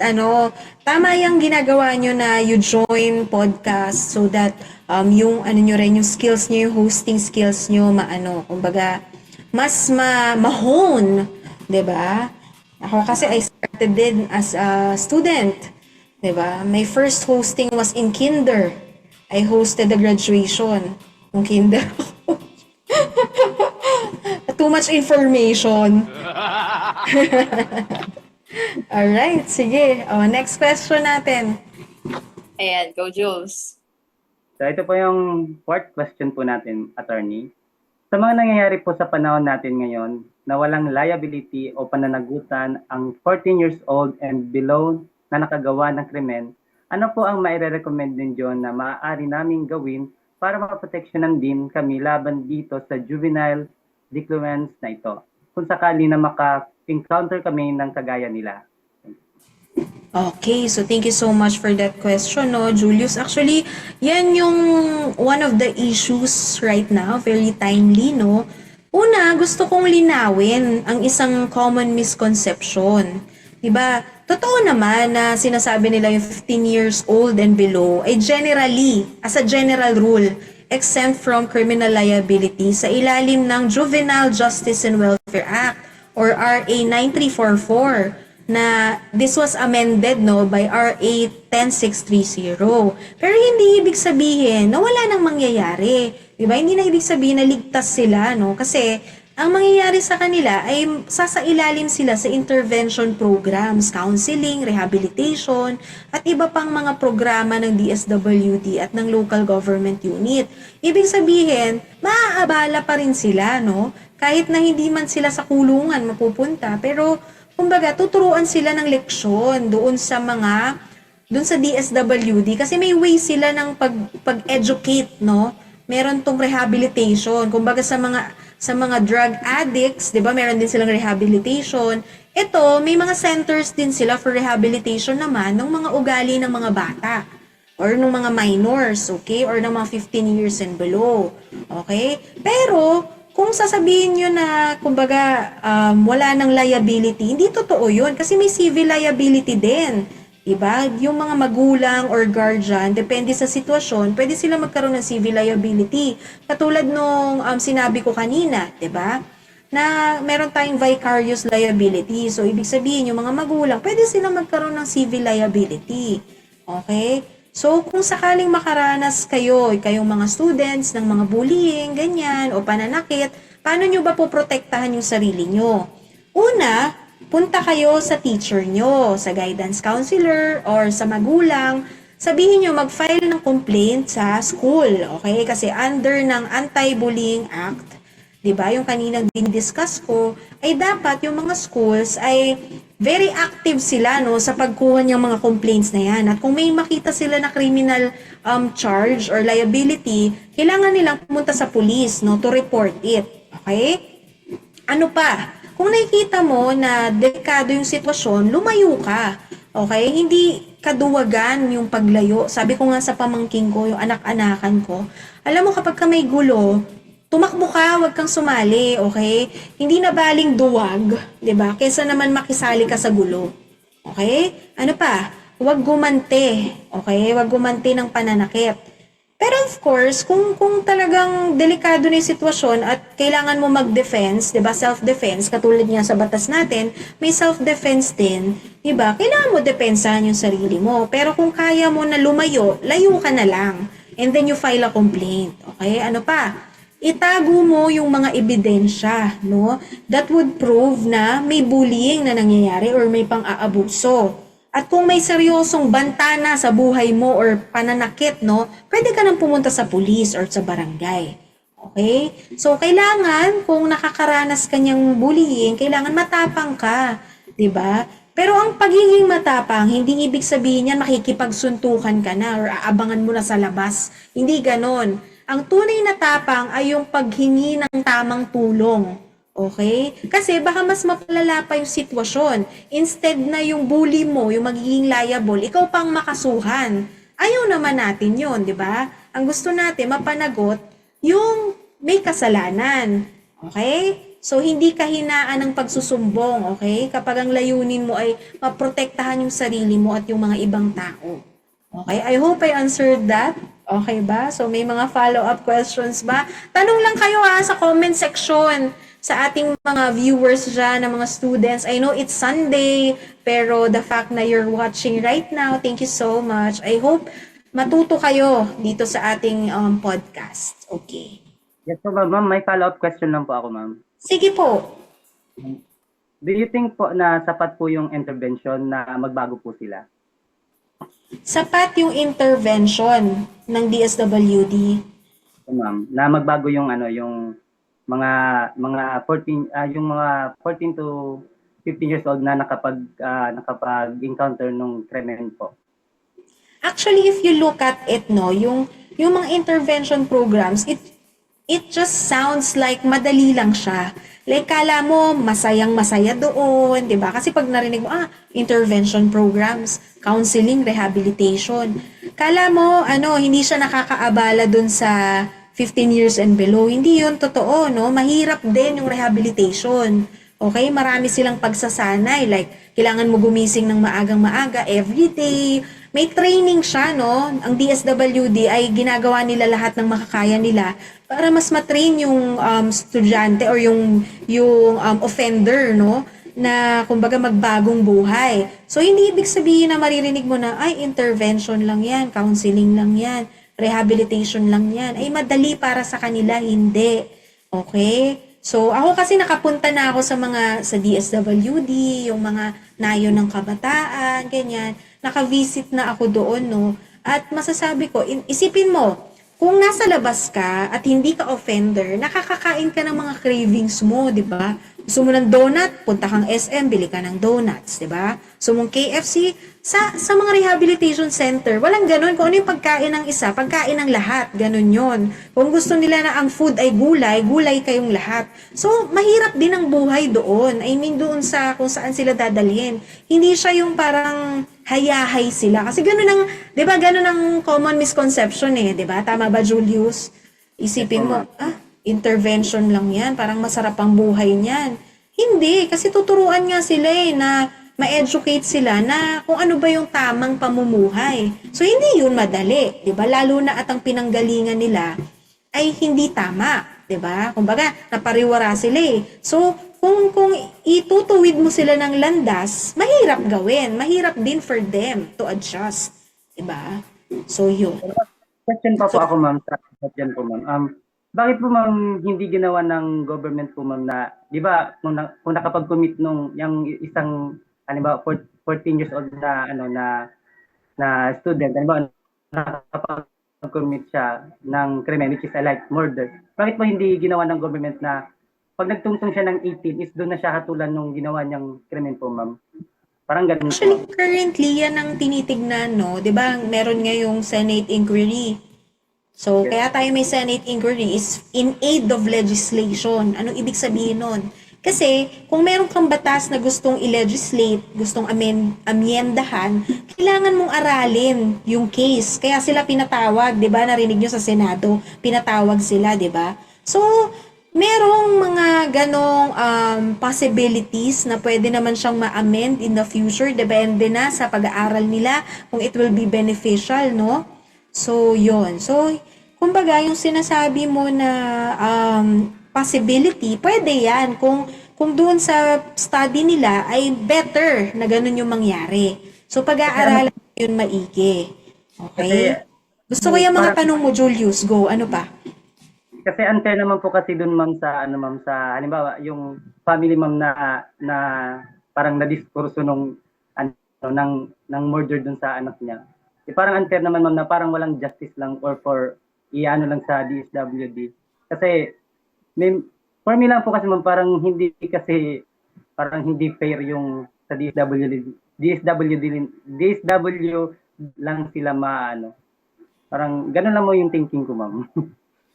tama yung ginagawa nyo na you join podcast so that yung nyo rin, yung skills nyo, yung hosting skills nyo, kumbaga, mas ma-hone, 'di ba? Ako kasi I started din as a student, 'di ba? My first hosting was in kinder. I hosted the graduation ng kinder. Too much information. Alright, sige. Next question natin. Ayan, go Jules. So ito po yung fourth question po natin, attorney. Sa mga nangyayari po sa panahon natin ngayon na walang liability o pananagutan ang 14 years old and below na nakagawa ng krimen, ano po ang maire-recommend ninyo na maaari naming gawin para maproteksyonan din kami laban dito sa juvenile delinquents na ito kung sakali na maka-encounter kami ng kagaya nila? Okay, so thank you so much for that question, Julius. Actually, yan yung one of the issues right now, very timely, no? Una, gusto kong linawin ang isang common misconception. Diba? Totoo naman na sinasabi nila yung 15 years old and below ay generally, as a general rule, exempt from criminal liability sa ilalim ng Juvenile Justice and Welfare Act or RA 9344. Na this was amended by RA 10630. Pero hindi ibig sabihin na wala nang mangyayari. Diba? Hindi na ibig sabihin na ligtas sila, no? Kasi ang mangyayari sa kanila ay sasailalim sila sa intervention programs, counseling, rehabilitation, at iba pang mga programa ng DSWD at ng local government unit. Ibig sabihin, maaabala pa rin sila, no? Kahit na hindi man sila sa kulungan mapupunta, pero kumbaga, tuturuan sila ng leksyon doon sa DSWD kasi may way sila ng pag-educate, no? Meron tong rehabilitation. Kumbaga sa mga drug addicts, 'di ba? Meron din silang rehabilitation. Ito, may mga centers din sila for rehabilitation naman ng mga ugali ng mga bata or ng mga minors, okay? Or ng mga 15 years and below. Okay? Pero kung sasabihin nyo na, kumbaga, wala ng liability, hindi totoo yun. Kasi may civil liability din. Diba? Yung mga magulang or guardian, depende sa sitwasyon, pwede sila magkaroon ng civil liability. Katulad nung sinabi ko kanina, diba? Na meron tayong vicarious liability. So, ibig sabihin, yung mga magulang, pwede sila magkaroon ng civil liability. Okay? So, kung sakaling makaranas kayong mga students ng mga bullying, ganyan, o pananakit, paano nyo ba poprotektahan yung sarili nyo? Una, punta kayo sa teacher nyo, sa guidance counselor, or sa magulang. Sabihin nyo, mag-file ng complaint sa school, okay? Kasi under ng Anti-Bullying Act, 'di ba? Yung kaninang dinidiscuss ko, ay dapat yung mga schools ay very active sila no sa pagkuha ng mga complaints na yan. At kung may makita sila na criminal charge or liability, kailangan nilang pumunta sa police no to report it. Okay? Ano pa? Kung nakikita mo na delikado yung sitwasyon, lumayo ka. Okay? Hindi kaduwagan yung paglayo. Sabi ko nga sa pamangking ko, yung anak-anakan ko, alam mo kapag ka may gulo, tumakbo ka, huwag kang sumali, okay? Hindi na baling duwag, 'di ba? Kaysa naman makisali ka sa gulo. Okay? Ano pa? Huwag gumante, okay? Huwag gumante ng pananakit. Pero of course, kung talagang delikado na yung sitwasyon at kailangan mo mag-defense, 'di ba? Self-defense, katulad niya sa batas natin, may self-defense din, 'di ba? Kailangan mo depensahan yung sarili mo. Pero kung kaya mo na lumayo, layo ka na lang. And then you file a complaint. Okay? Ano pa? Itago mo yung mga ebidensya, no? That would prove na may bullying na nangyayari or may pang-aabuso. At kung may seryosong banta na sa buhay mo or pananakit, no? Pwede ka nang pumunta sa police or sa barangay. Okay? So, kailangan, kung nakakaranas ka niyang bullying, kailangan matapang ka. 'Di ba? Pero ang pagiging matapang, hindi ibig sabihin yan makikipagsuntukan ka na or aabangan mo na sa labas. Hindi ganon. Ang tunay na tapang ay yung paghingi ng tamang tulong. Okay? Kasi baka mas mapalala pa yung sitwasyon. Instead na yung bully mo, yung magiging liable, ikaw pang makasuhan. Ayaw naman natin yun, di ba? Ang gusto natin, mapanagot yung may kasalanan. Okay? So, hindi kahinaan ng pagsusumbong, okay? Kapag ang layunin mo ay maprotektahan yung sarili mo at yung mga ibang tao. Okay? I hope I answered that. Okay ba? So, may mga follow-up questions ba? Tanong lang kayo sa comment section sa ating mga viewers dyan, ng mga students. I know it's Sunday, pero the fact na you're watching right now, thank you so much. I hope matuto kayo dito sa ating podcast. Okay. Yes po, ma'am. May follow-up question lang po ako, ma'am. Sige po. Do you think po na sapat po yung intervention na magbago po sila? Sapat yung intervention ng DSWD. Ma'am, na magbago yung yung mga 14 yung mga 14 to 15 years old na nakapag-encounter nung krimen po. Actually, if you look at it, no, yung mga intervention programs, it just sounds like madali lang siya. Like, kala mo, masayang-masaya doon, di ba? Kasi pag narinig mo, intervention programs, counseling, rehabilitation. Kala mo, hindi siya nakakaabala doon sa 15 years and below. Hindi yun totoo, no? Mahirap din yung rehabilitation. Okay? Marami silang pagsasanay. Like, kailangan mo gumising ng maagang-maaga every day. May training siya, no? Ang DSWD ay ginagawa nila lahat ng makakaya nila para mas matrain yung estudyante or yung offender, no? Na kumbaga magbagong buhay. So, hindi ibig sabihin na maririnig mo na, ay, intervention lang yan, counseling lang yan, rehabilitation lang yan. Ay, madali para sa kanila, hindi. Okay? So, ako kasi nakapunta na ako sa DSWD, yung mga nayon ng kabataan, ganyan. Naka-visit na ako doon, no? At masasabi ko, isipin mo, kung nasa labas ka at hindi ka offender, nakakakain ka ng mga cravings mo, di ba? Gusto mo ng donut, punta kang SM, bili ka ng donuts, di ba? Gusto mong KFC, sa mga rehabilitation center, walang ganun. Kung ano yung pagkain ng isa, pagkain ng lahat, ganun yon. Kung gusto nila na ang food ay gulay, gulay kayong lahat. So, mahirap din ang buhay doon. I mean, doon sa kung saan sila dadalhin. Hindi siya yung parang hayahay sila. Kasi ganun ang, di ba, ganun ang common misconception di ba? Tama ba, Julius? Isipin mo, intervention lang yan, parang masarap ang buhay niyan. Hindi, kasi tuturuan nga sila na ma-educate sila na kung ano ba yung tamang pamumuhay. So, hindi yun madali, di ba? Lalo na at ang pinanggalingan nila ay hindi tama, 'di ba? Kumbaga, napariwara sila So, kung itutuwid mo sila ng landas, mahirap gawin. Mahirap din for them to adjust, 'di ba? So, yun. Question pa po ako, ma'am, sa question po, ma'am. Bakit po, ma'am, hindi ginawa ng government po, ma'am, na, di ba, kung nakapag-commit nung yung isang, ano ba, 14 years old na, na student, ano ba, nakapag-commit siya ng krimen, which is like murder. Bakit po hindi ginawa ng government na pag nagtungtong siya ng 18 is doon na siya hatulan nung ginawa niyang krimen po, ma'am? Parang ganun Actually, po. currently, yan ang tinitignan, no? 'Di ba? Meron ngayong Senate inquiry. So, Yes. kaya tayo may Senate inquiry is in aid of legislation. Anong ibig sabihin nun? Kasi, kung meron kang batas na gustong i-legislate, gustong amyendahan, kailangan mong aralin yung case. Kaya sila pinatawag, di ba? Narinig nyo sa Senado, pinatawag sila, di ba? So, merong mga ganong possibilities na pwede naman siyang ma-amend in the future. Depende na sa pag-aaral nila kung it will be beneficial, no? So, yon. So, kumbaga, yung sinasabi mo na possibility, pwede yan. Kung doon sa study nila ay better na ganun yung mangyari. So, pag-aaralan yun maigi. Okay? Kasi, Gusto ko yung mga tanong mo, Julius. Go, ano pa? kasi unfair naman po kasi doon, ma'am, sa, ma'am, sa, halimbawa, yung family, ma'am, na parang na-diskurso nung, ng murder doon sa anak niya. Parang unfair naman, ma'am, na parang walang justice lang or for iano lang sa DSWD. Kasi for me lang po kasi, ma'am, parang hindi fair yung sa DSWD lang sila parang ganun lang mo yung thinking ko, ma'am.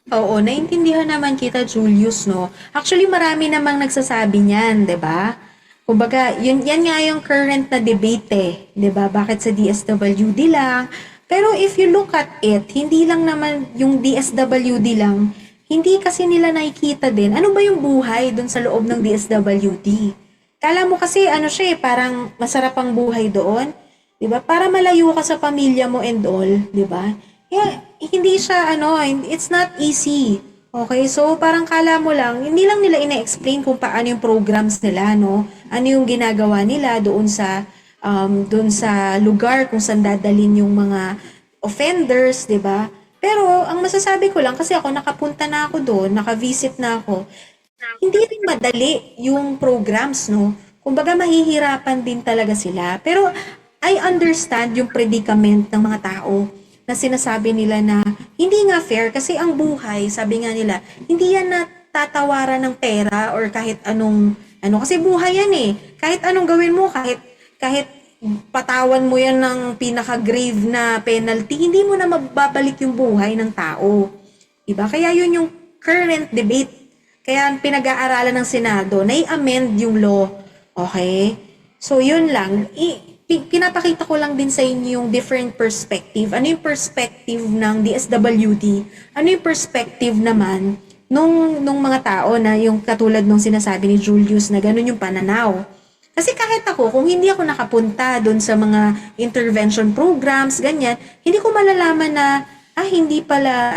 Oo, naintindihan naman kita, Julius, no? Actually, marami namang nagsasabi niyan, 'di ba? Kumbaga, yan nga yung current na debate, 'di ba? Bakit sa DSWD lang? Pero if you look at it, hindi lang naman yung DSWD lang, hindi kasi nila nakikita din ano ba yung buhay dun sa loob ng DSWD. Kala mo kasi ano siya parang masarap ang buhay doon, 'di ba? Para malayo ka sa pamilya mo and all, 'di ba? Yeah, hindi siya it's not easy. Okay, so parang kala mo lang, hindi lang nila ina-explain kung paano yung programs nila, no? Ano yung ginagawa nila doon sa lugar kung saan dadalhin yung mga offenders, 'di ba? Pero ang masasabi ko lang kasi ako nakapunta na ako doon, naka-visit na ako. Hindi rin madali yung programs, no? Kumbaga mahihirapan din talaga sila. Pero I understand yung predicament ng mga tao na sinasabi nila na hindi nga fair kasi ang buhay, sabi nga nila, hindi yan natatawaran ng pera or kahit kasi buhay yan Kahit anong gawin mo, kahit patawan mo yan ng pinaka-grave na penalty, hindi mo na mababalik yung buhay ng tao. Diba? Kaya yun yung current debate. Kaya pinag-aaralan ng Senado na i-amend yung law. Okay? So, yun lang. Pinapakita ko lang din sa inyo yung different perspective. Ano yung perspective ng DSWD? Ano yung perspective naman nung mga tao na yung katulad nung sinasabi ni Julius na ganun yung pananaw. Kasi kahit ako, kung hindi ako nakapunta doon sa mga intervention programs, ganyan, hindi ko malalaman na, hindi pala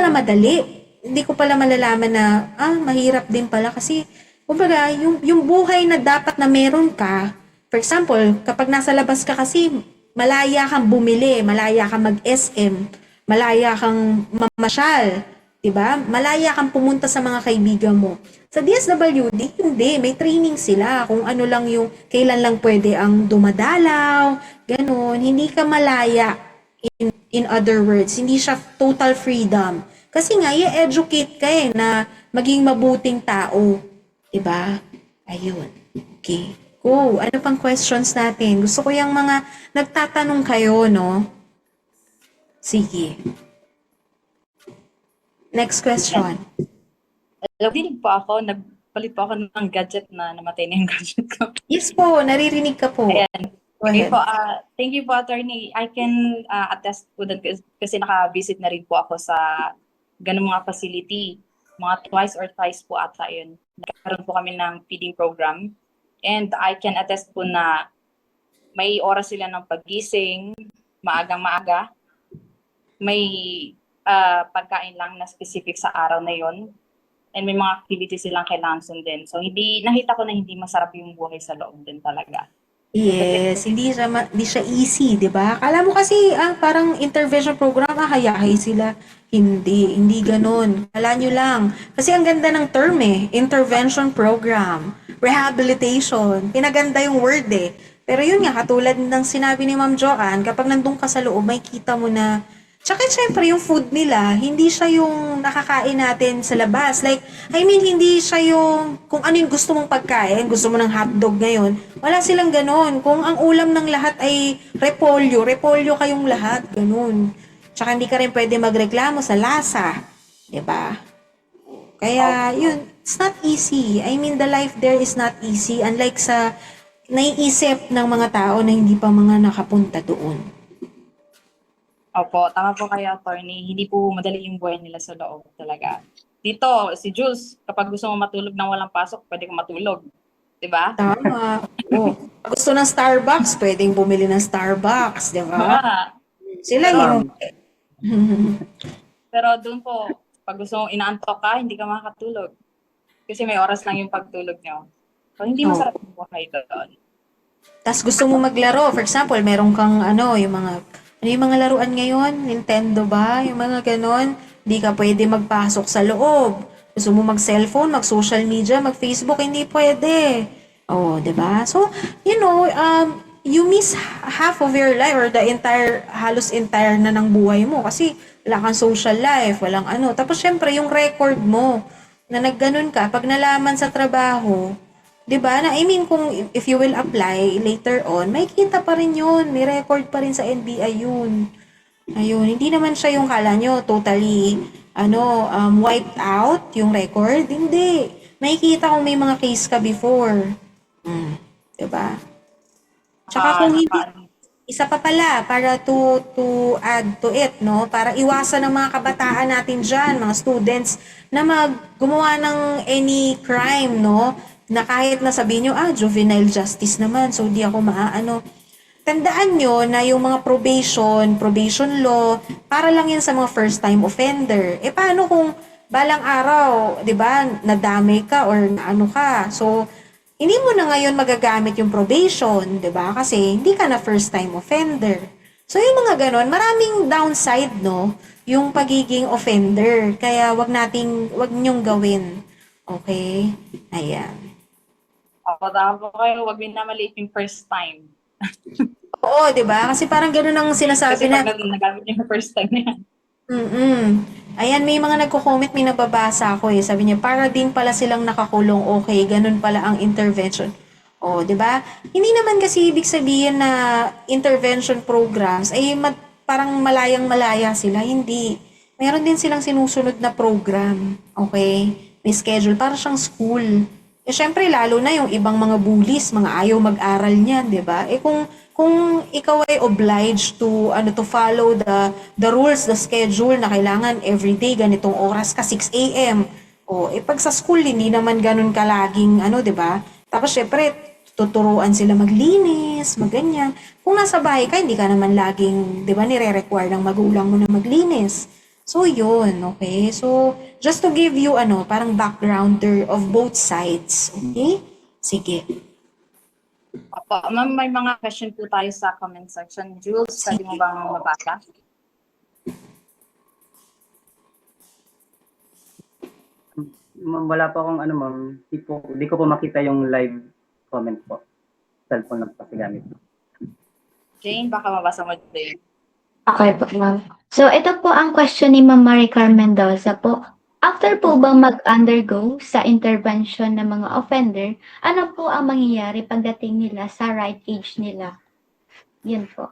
madali. Hindi ko pala malalaman na, mahirap din pala kasi kumbaga, yung buhay na dapat na meron ka, for example, kapag nasa labas ka kasi, malaya kang bumili, malaya kang mag-SM, malaya kang mamasyal, diba? Malaya kang pumunta sa mga kaibigan mo. Sa DSWD, hindi. May training sila kung ano lang kailan lang pwede ang dumadalaw, ganun. Hindi ka malaya, in other words. Hindi siya total freedom. Kasi nga, i-educate ka na maging mabuting tao. Diba? Ayun. Okay. Go. Ano pang questions natin? Gusto ko yung mga nagtatanong kayo, no? Sige. Next question. Dinig po ako, nagpalit po ako ng gadget na namatay na yung gadget ko. Yes po, naririnig ka po. Ayan. Go Okay ahead. po, thank you po, attorney. I can attest po dun kasi naka-visit na rin po ako sa ganung mga facility. Mga twice or thrice po ata yun. Nagkaroon po kami ng feeding program. And I can attest po na may oras sila ng paggising, maagang maaga. May pagkain lang na specific sa araw na yon. And may mga activities silang kailangan sundin. So nakita ko na hindi masarap yung buhay sa loob din talaga. Yes, hindi siya easy, 'di ba? Akala mo kasi parang intervention program, hayahay sila. Hindi ganoon. Kala nyo lang. Kasi ang ganda ng term intervention program, rehabilitation. Pinaganda yung word Pero yun nga, katulad ng sinabi ni Ma'am Joanne, kapag nandun ka sa loob, may kita mo na. Tsaka syempre yung food nila, hindi siya yung nakakain natin sa labas. Like, I mean, hindi siya yung kung ano yung gusto mong pagkain, gusto mo ng hotdog ngayon, wala silang ganon. Kung ang ulam ng lahat ay repolyo, repolyo kayong lahat, ganon. Tsaka hindi ka rin pwede magreklamo sa lasa. 'Di ba? Kaya, yun, it's not easy. I mean, the life there is not easy. Unlike sa naiisip ng mga tao na hindi pa mga nakapunta doon. Opo, tama po kayo, attorney. Hindi po madali yung buhay nila sa loob talaga. Dito, si Jules, kapag gusto mo matulog nang walang pasok, pwede kang matulog. Diba? Tama. Oh, gusto ng Starbucks, pwedeng bumili ng Starbucks, 'di ba? Sila Pero- yun. Pero doon po, pag gusto mong inaantok ka, hindi ka makakatulog. Kasi may oras lang yung pagtulog nyo. So, hindi masarap yung buhay doon. Tapos gusto mo maglaro, for example, meron kang yung mga laruan ngayon, Nintendo ba? Yung mga ganon, hindi ka pwede magpasok sa loob. Gusto mo mag-cellphone, mag-social media, mag-Facebook, hindi pwede. Oh, 'di ba? So, you miss half of your life or halos entire na ng buhay mo kasi wala kang social life, walang ano. Tapos syempre, yung record mo na nagganon ka, pag nalaman sa trabaho, 'di ba? I mean, if you will apply later on, may kita pa rin 'yun, may record pa rin sa NBI 'yun. Ayun, hindi naman siya yung kala nyo totally wiped out yung record. Hindi. Makikita kung may mga case ka before. 'Di ba? Tsaka kung hindi, isa pa pala para to add to it, no? Para iwasan ng mga kabataan natin diyan, mga students na gumawa ng any crime, no? Na kahit na sabihin nyo, juvenile justice naman, so di ako maaano. Tandaan nyo na yung mga probation law, para lang yan sa mga first time offender. Paano kung balang araw, di ba, nadamay ka or naano ka? So, hindi mo na ngayon magagamit yung probation, di ba? Kasi hindi ka na first time offender. So, yung mga ganon, maraming downside, no? Yung pagiging offender. Kaya wag nyong gawin. Okay? Ayan. Opo, tama po kayo. Huwag minamaliit yung first time. Oo, di ba? Kasi parang gano'n ang sinasabi Kasi na, pag nagamit yung first time na yan. Ayan, may mga nagko-comment, may nababasa ako Sabi niya, para din pala silang nakakulong, okay, ganun pala ang intervention. O, di ba? Hindi naman kasi ibig sabihin na intervention programs ay parang malayang-malaya sila. Hindi. Meron din silang sinusunod na program. Okay? May schedule. Para siyang school. Syempre, lalo na yung ibang mga bullies, mga ayaw mag-aral niyan, di ba? Kung ikaw ay obliged to follow the rules, the schedule na kailangan everyday ganitong oras ka 6 AM. Pag sa school hindi naman ganun kalaging 'di ba? Tapos syempre tuturuan sila maglinis, maganyan. Kung nasa bahay ka hindi ka naman laging 'di ba nire-require ng magulang mo na maglinis. So yun, okay? So just to give you parang backgrounder of both sides, okay? Sige. Opo, ma'am, may mga question po tayo sa comment section. Jules, pwede mo bang mabasa? Wala pa akong ma'am. Di ko po makita yung live comment po. Cellphone lang po kasi gamit. Jane, baka mabasa mo, Jane. Okay po, ma'am. So, ito po ang question ni Ma'am Maricar Mendoza po. After po bang mag-undergo sa intervention ng mga offender, ano po ang mangyayari pagdating nila sa right age nila? Yun po.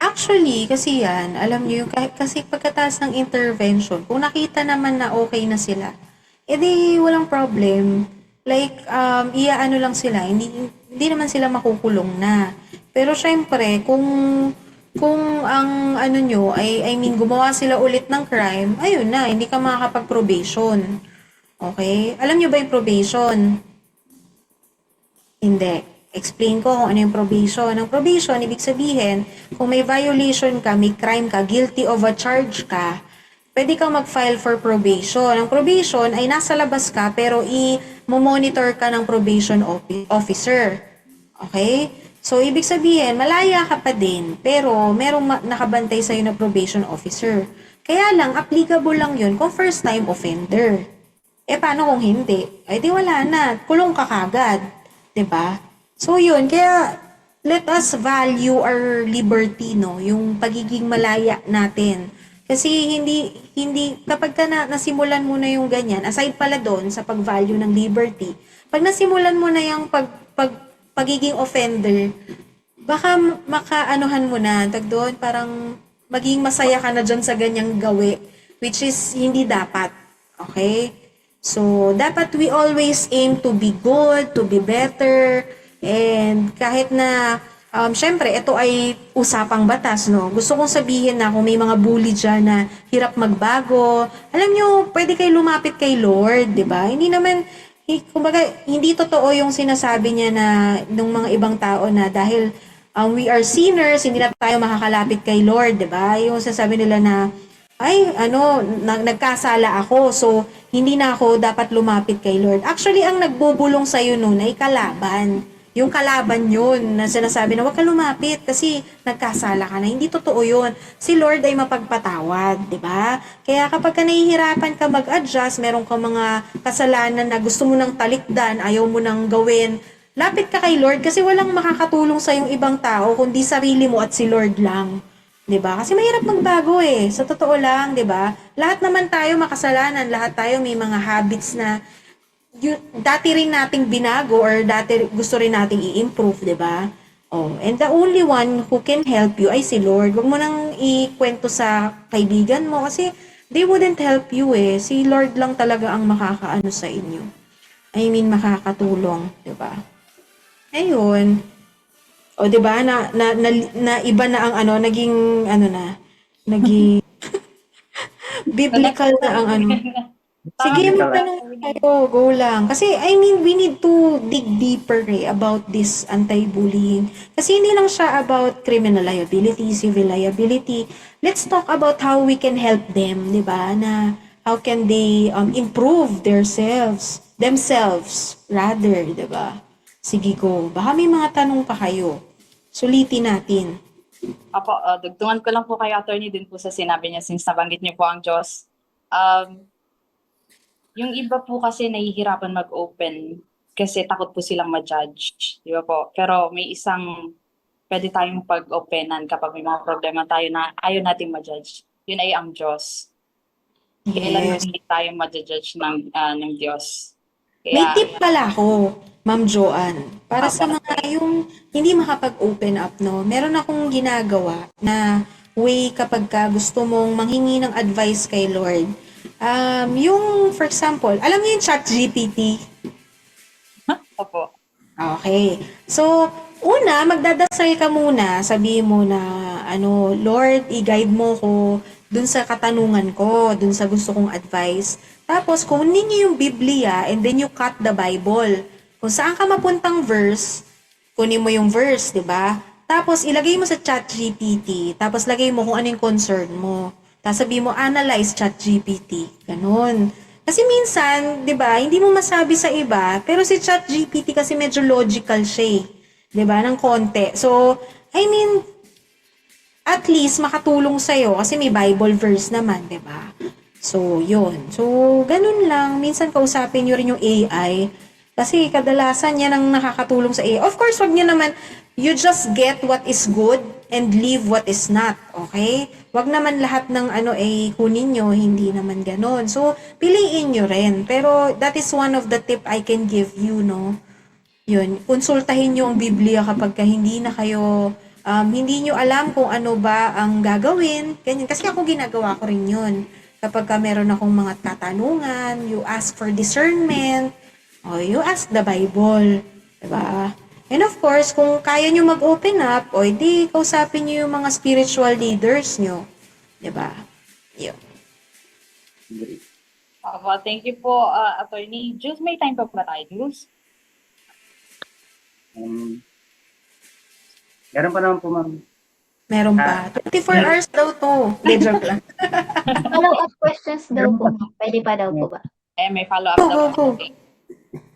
Actually, kasi yan, alam niyo yung kasi pagkatapos ng intervention, kung nakita naman na okay na sila, edi walang problem. Like, iaano lang sila, hindi hindi naman sila makukulong na. Pero syempre, kung ang ano nyo ay, I mean, gumawa sila ulit ng crime, ayun na, hindi ka makakapag-probation. Okay? Alam nyo ba yung probation? Hindi. Explain ko kung ano yung probation. Ang probation, ibig sabihin, kung may violation ka, may crime ka, guilty of a charge ka, pwede kang mag-file for probation. Ang probation ay nasa labas ka, pero i-monitor ka ng probation officer. Okay? So, ibig sabihin, malaya ka pa din, pero merong nakabantay sa'yo na probation officer. Kaya lang, applicable lang yun kung first-time offender. Paano kung hindi? Ay, di wala na. Kulong ka kagad. 'Di ba? So, yun. Kaya, let us value our liberty, no? Yung pagiging malaya natin. Kasi kapag ka nasimulan mo na yung ganyan, aside pala doon sa pag-value ng liberty, pag nasimulan mo na yung pagiging offender, baka makaanuhan mo na, doon, parang maging masaya ka na dyan sa ganyang gawi, which is hindi dapat. Okay? So, dapat we always aim to be good, to be better, and kahit na, syempre, ito ay usapang batas, no? Gusto kong sabihin na kung may mga bully dyan na hirap magbago, alam nyo, pwede kayo lumapit kay Lord, di ba? Hindi naman, kumbaga, hindi totoo yung sinasabi niya na ng mga ibang tao na dahil we are sinners, hindi na tayo makakalapit kay Lord, di ba? Yung sinasabi nila na, nagkasala ako, so hindi na ako dapat lumapit kay Lord. Actually, ang nagbubulong sa'yo nun ay kalaban. Yung kalaban yun, na sinasabi na huwag ka lumapit kasi nagkasala ka na. Hindi totoo yun. Si Lord ay mapagpatawad, di ba? Kaya kapag ka nahihirapan ka mag-adjust, meron ka mga kasalanan na gusto mo nang talikdan, ayaw mo nang gawin, lapit ka kay Lord kasi walang makakatulong sa yung ibang tao kundi sarili mo at si Lord lang. 'Di ba? Kasi mahirap magbago eh. Sa totoo lang, 'di ba? Lahat naman tayo makasalanan, lahat tayo may mga habits na dati rin nating binago or dati gusto rin nating i-improve, 'di ba? Oh, and the only one who can help you ay si Lord. Huwag mo nang ikwento sa kaibigan mo kasi they wouldn't help you eh. Si Lord lang talaga ang makakaano sa inyo. I mean, makakatulong, 'di ba? Ayun. O, di ba? Na iba na ang naging naging biblical na ang Sige, magtanong kayo, go lang. Kasi, I mean, we need to dig deeper about this anti-bullying. Kasi hindi lang siya about criminal liability, civil liability. Let's talk about how we can help them, di ba? Na how can they improve themselves, rather, di ba? Sige, go. Baka may mga tanong pa kayo. Sulitin natin. Apo, dugtungan ko lang po kay attorney din po sa sinabi niya since nabanggit niyo po ang Diyos. Yung iba po kasi nahihirapan mag-open kasi takot po silang ma-judge. Di ba po? Pero may isang pwede tayong pag-openan kapag may mga problema tayo na ayaw nating ma-judge. Yun ay ang Diyos. Kailan hindi tayo ma-judge ng Diyos. May tip pala ako, Ma'am Joanne, para sa mga yung hindi makapag-open up, no? Meron akong ginagawa na way kapag ka gusto mong manghingi ng advice kay Lord. Yung, for example, alam niyo yung ChatGPT? Opo. Okay. So, una, magdadasal ka muna, sabihin mo na, Lord, i-guide mo ko dun sa katanungan ko, dun sa gusto kong advice. Tapos, kunin niyo yung Biblia and then you cut the Bible. Kung saan ka mapuntang verse, kunin mo yung verse, di ba? Tapos, ilagay mo sa ChatGPT. Tapos, lagay mo kung ano yung concern mo. Tapos, sabihin mo, analyze ChatGPT. Ganon. Kasi minsan, di ba, hindi mo masabi sa iba, pero si ChatGPT kasi medyo logical siya eh. Di ba? Ng konti. So, I mean, at least makatulong sa'yo kasi may Bible verse naman, di ba? So, yun. So, ganun lang. Minsan kausapin nyo rin yung AI. Kasi kadalasan yan ang nakakatulong sa AI. Of course, wag nyo naman, you just get what is good and leave what is not. Okay? Wag naman lahat ng kunin nyo. Hindi naman ganun. So, piliin nyo rin. Pero, that is one of the tip I can give you, no? Yun. Konsultahin nyo ang Biblia kapag hindi na kayo, hindi nyo alam kung ano ba ang gagawin. Ganyan. Kasi ako ginagawa ko rin yun. Kapag meron akong mga katanungan, you ask for discernment, or you ask the Bible. Diba? And of course, kung kaya nyo mag-open up, o edi kausapin nyo yung mga spiritual leaders nyo. Diba? Yun. Well, thank you po, Attorney. Jules, may time pa ba tayo, Jules? Meron pa naman po, ma'am. Meron pa. 24 hours daw to. Hindi, joke lang. Follow-up questions daw po, ma'am. Pwede pa daw po ba? May follow-up Go, daw. go, go. Okay.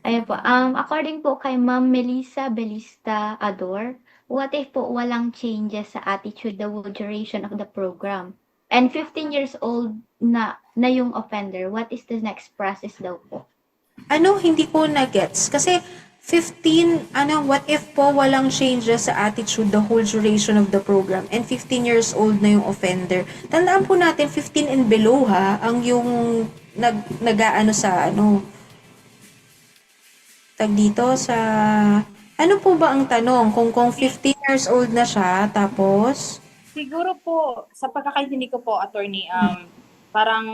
Ayun po. According po kay Ma'am Melissa Belista Ador, what if po walang changes sa attitude the whole duration of the program? And 15 years old na yung offender, what is the next process daw po? Ano, hindi ko na-gets. Kasi 15, what if po walang changes sa attitude the whole duration of the program and 15 years old na yung offender. Tandaan po natin, 15 and below ha, ang yung nag-aano sa tag dito sa, ano po ba ang tanong? Kung 15 years old na siya, tapos, Siguro po, sa pagkakaintindi ko po, Attorney, parang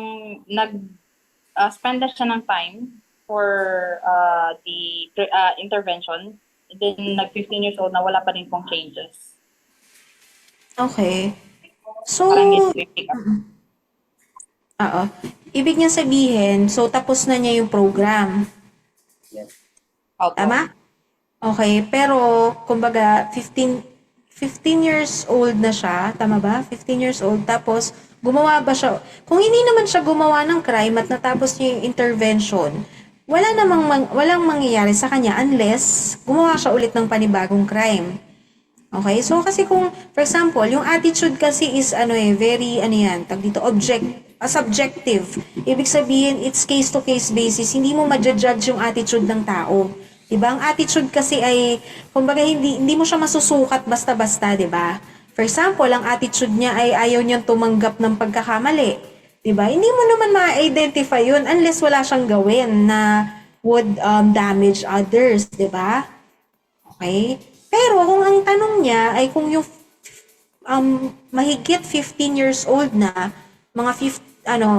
spend na siya ng time for the intervention. And then, 15 years old na wala pa rin pong changes. okay. So, Parang needs to pick up. oo. Ibig niya sabihin, so tapos na niya yung program. Opo. Tama? Okay, pero kumbaga 15 years old na siya, tama ba? 15 years old, tapos gumawa ba siya? Kung hindi naman siya gumawa ng crime at natapos niya yung intervention, walang mangyayari sa kanya unless gumawa siya ulit ng panibagong crime. Okay? So kasi kung for example, yung attitude kasi is very subjective. Ibig sabihin it's case to case basis. Hindi mo ma-judge yung attitude ng tao. 'Di ba? Ang attitude kasi ay kumbaga hindi mo siya masusukat basta-basta, 'di ba? For example, ang attitude niya ay ayaw niyang tumanggap ng pagkakamali. 'Di ba? Hindi mo naman ma-identify 'yun unless wala siyang gawin na would damage others, 'di ba? Okay? Pero kung ang tanong niya ay kung yung mahigit 15 years old na, mga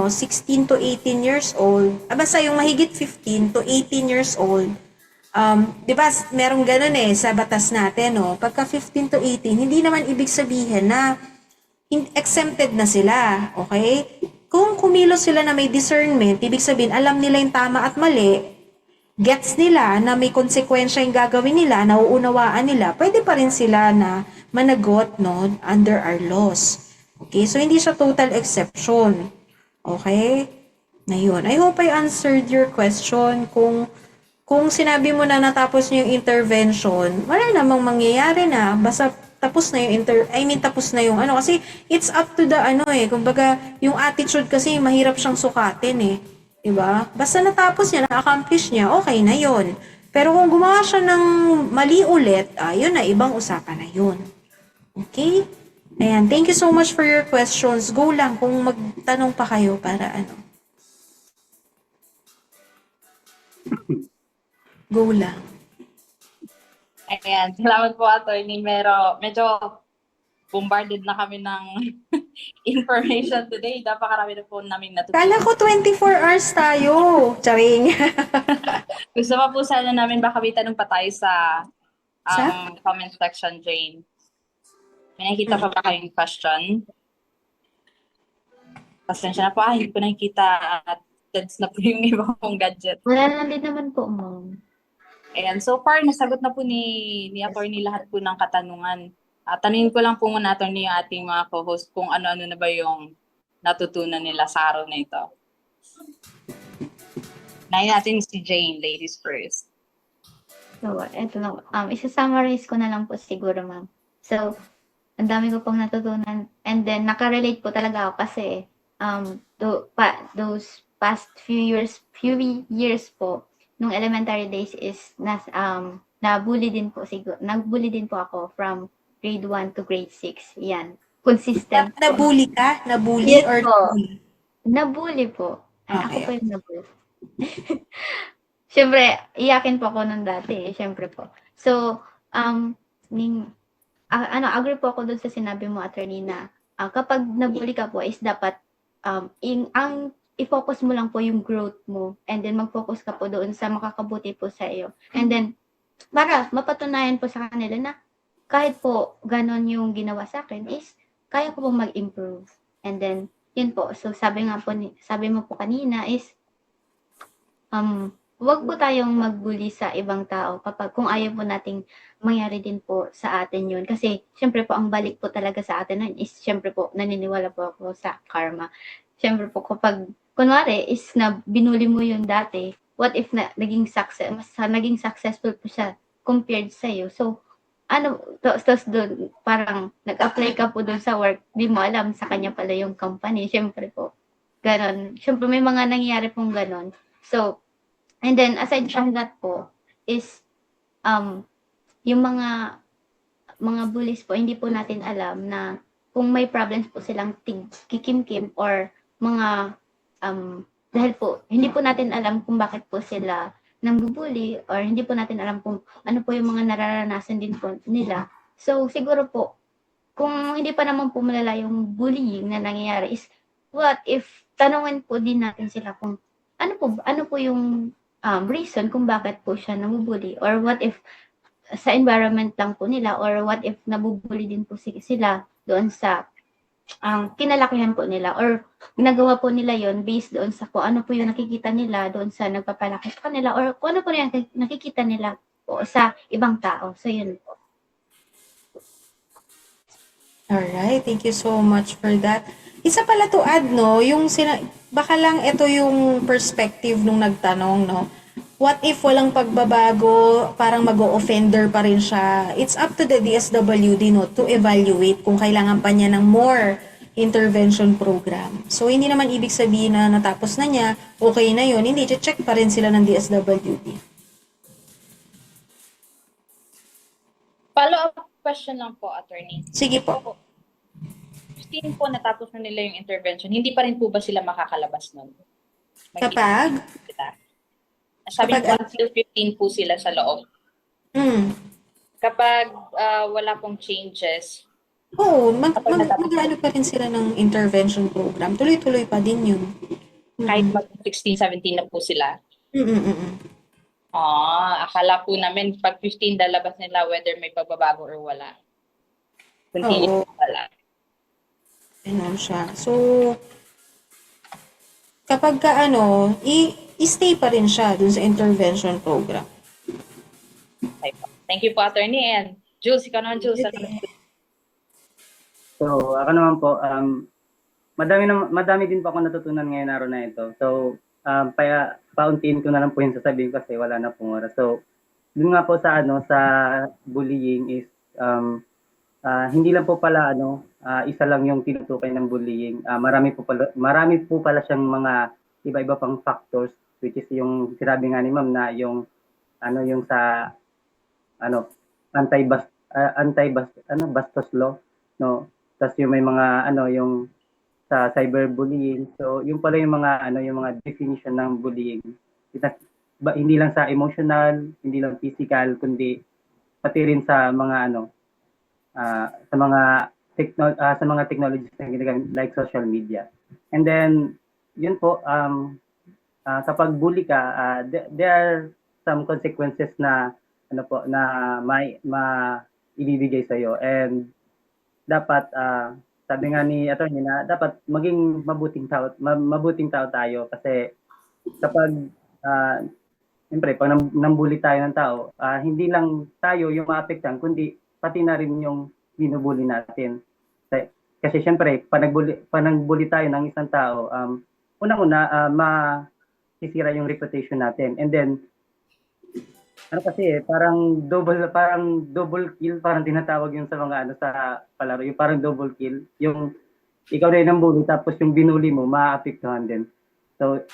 16 to 18 years old, basta yung mahigit 15 to 18 years old, di ba, merong ganun sa batas natin, no? Pagka 15 to 18, hindi naman ibig sabihin na exempted na sila, okay? Kung kumilos sila na may discernment, ibig sabihin, alam nila yung tama at mali, gets nila na may konsekwensya yung gagawin nila, nauunawaan nila, pwede pa rin sila na managot, no, under our laws. Okay? So, hindi siya total exception. Okay? Na yun. I hope I answered your question. Kung sinabi mo na natapos niyo yung intervention, wala namang mangyayari na. Basta tapos na yung tapos na yung kasi it's up to the kumbaga, yung attitude kasi mahirap siyang sukatin Diba? Basta natapos niya, na-accomplish niya, okay na yun. Pero kung gumawa siya ng mali ulit, yun na, ibang usapan na yun. Okay? Ayan, thank you so much for your questions. Go lang kung magtanong pa kayo para Go lang. Ayan, salamat po, Attorney. Medyo bombarded na kami ng information today. Napakarami na po namin natutunan. Kala ko 24 hours tayo. Charing. Gusto pa po sana namin baka may tanong pa tayo sa Sa? comment section, Jane. May nakikita pa ba kayong question? Pasensya na po, hindi ko nakikita at that's na po yung iba kong gadget. Wala na din naman po, ma'am. Ayan, so far, nasagot na po ni Attorney lahat po ng katanungan. Tanungin ko lang po muna, Attorney, yung ating mga co-host kung ano-ano na ba yung natutunan nila sa araw na ito. Nahin natin si Jane, ladies first. So, eto lang. Isa-summarize ko na lang po siguro, ma'am. So, ang dami ko pong natutunan. And then, nakarelate po talaga ako kasi those past few years po, nung elementary days is nabully din po siguro. Nagbully din po ako from grade 1 to grade 6. Yan. Consistent po. Nabully ka? Nabully Yes or po. nabully? Nabully po. Ako Okay. po yung nabully. Siyempre, iyakin po ako nung dati. Siyempre po. So, agree po ako dun sa sinabi mo, Attorney, na kapag nabully ka po is dapat i-focus mo lang po yung growth mo and then mag-focus ka po doon sa makakabuti po sa iyo. And then, para mapatunayan po sa kanila na kahit po ganon yung ginawa sa akin is kaya ko pong mag-improve. And then, yun po. So, sabi mo po kanina is, wag po tayong magbully sa ibang tao kapag kung ayaw po nating mangyari din po sa atin yun. Kasi, syempre po, ang balik po talaga sa atin nun is, syempre po, naniniwala po ako sa karma. Syempre po, kapag, kunwari, is na binuli mo yun dati, what if naging successful po siya compared sa'yo. So, tapos doon, parang nag-apply ka po doon sa work, di mo alam sa kanya pala yung company, syempre po. Ganon. Syempre may mga nangyayari pong ganon. So, and then aside from that po, is, yung mga bullies po, hindi po natin alam na kung may problems po silang kikimkim or mga, dahil po, hindi po natin alam kung bakit po sila nangbubuli or hindi po natin alam kung ano po yung mga nararanasan din po nila. So, siguro po, kung hindi pa naman po malala yung bullying na nangyayari is, what if tanungin po din natin sila kung ano po yung reason kung bakit po siya nabubuli or what if sa environment lang po nila or what if nabubuli din po sila doon sa kinalakihan po nila or ginagawa po nila yon based doon sa kung ano po yung nakikita nila doon sa nagpapalaki sa kanila or kung ano po yung nakikita nila po sa ibang tao. So, yun po. Alright, thank you so much for that. Isa pala to add, no, baka lang ito yung perspective nung nagtanong, no. What if walang pagbabago, parang mag-o-offender pa rin siya? It's up to the DSWD, no, to evaluate kung kailangan pa niya ng more intervention program. So, hindi naman ibig sabihin na natapos na niya, okay na yun. Hindi, check pa rin sila ng DSWD. Follow-up question lang po, attorney. Sige po. 15 po natapos na nila yung intervention, hindi pa rin po ba sila makakalabas nun? Kapag? Sabi Kapag- ko, until 15 po sila sa loob. Kapag wala pong changes, Oo, mag-ano pa rin sila ng intervention program. Tuloy-tuloy pa din yun. kahit mag 16, 17 na po sila. Mm-mm. Akala po namin pag 15 lalabas nila whether may pagbabago or wala. Continue Oo. wala. Ganun siya. So, kapag i-stay pa rin siya dun sa intervention program. Okay po. Thank you po, attorney. And Jules, ikaw naman, Jules. So, ako naman po, madami din po ako natutunan ngayon araw na ito. So, pauntiin ko na lang po yung sasabihin kasi wala na pong oras. So, dun nga po sa bullying is hindi lang po pala isa lang yung tinutukoy ng bullying. Marami po pala siyang mga iba-iba pang factors, which is yung sinabi nga ni Ma'am na yung sa bastos law, no. Tapos yung may mga yung sa cyberbullying. So, yung pala yung mga definition ng bullying. Hindi lang sa emotional, hindi lang physical, kundi pati rin sa mga sa mga technologies na ginagamit like social media. And then yun po, kapag bully ka, there are some consequences na may ibibigay sa iyo, and dapat sabi nga ni attorney na dapat maging mabuting tao tayo kasi kapag siyempre pag nambuli tayo ng tao, hindi lang tayo yung maapektuhan kundi pati na rin yung binubuli natin. Kasi siyempre pag nagbuli tayo ng isang tao, unang-una masisira yung reputation natin, and then parang double kill, parang tinatawag yung sa mga sa palaro, yung parang double kill, yung ikaw rin ang bully tapos yung binuli mo maaapektuhan din. So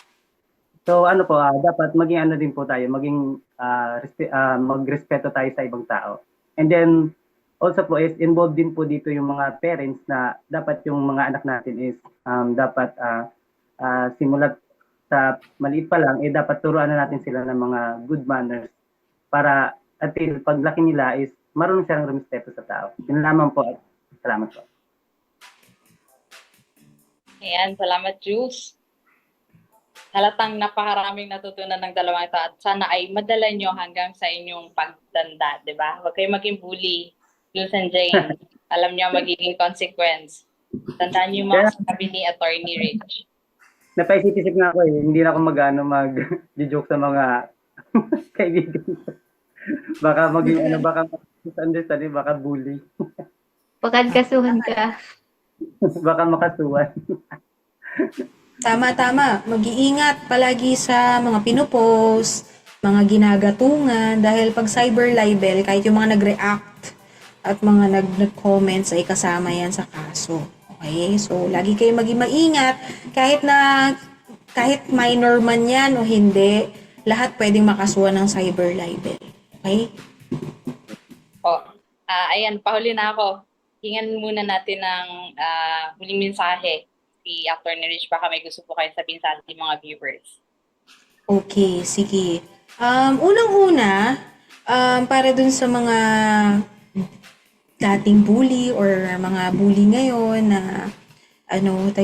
dapat maging din po tayo, maging magrespeto tayo sa ibang tao. And then also po is involved din po dito yung mga parents na dapat yung mga anak natin is dapat simulat sa maliit pa lang dapat turuan na natin sila ng mga good manners para until paglaki nila is marunong silang rumespeto sa tao. Yun lamang po. Salamat po. Ayan, salamat, Jules. halatang napakaraming natutunan ng dalawang ito at sana ay madala nyo hanggang sa inyong pagtanda, di ba? Huwag kayong maging bully, Luz and Jane. Alam nyo ang magiging consequence. Tandaan niyo yung mga sabi ni Attorney Rich. Napaisip-isip nga ako eh, hindi na ako mag-joke sa mga kaibigan ko. Baka maging baka misunderstand, baka bully. Baka kasuhan ka. Baka makasuhan. Tama. Mag-iingat palagi sa mga pinupost, mga ginagatungan, dahil pag cyber libel, kahit yung mga nag-react at mga nag-comments ay kasama yan sa kaso. Okay? So, lagi kayo maging maingat, kahit minor man yan o hindi, lahat pwedeng makasuhan ng cyber libel. Okay? Ayan, pahuli na ako. Hingan muna natin ng huling mensahe. Si Attorney Rich, baka may gusto po kayo sabihin sa ating mga viewers. Okay, sige. Unang-una, para dun sa mga dating bully or mga bully ngayon na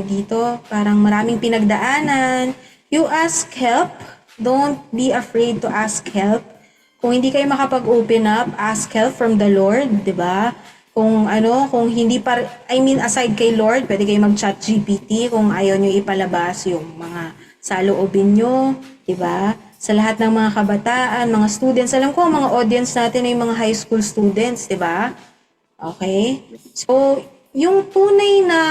dito, parang maraming pinagdaanan, you ask help. Don't be afraid to ask help. Kung hindi kayo makapag-open up, ask help from the Lord, 'di ba? Kung hindi aside kay Lord, pwede kayo mag-chat GPT kung ayaw nyo ipalabas yung mga saloobin nyo, 'di ba? Sa lahat ng mga kabataan, mga students, alam ko ang mga audience natin ay mga high school students, 'di ba? Okay? So, yung tunay na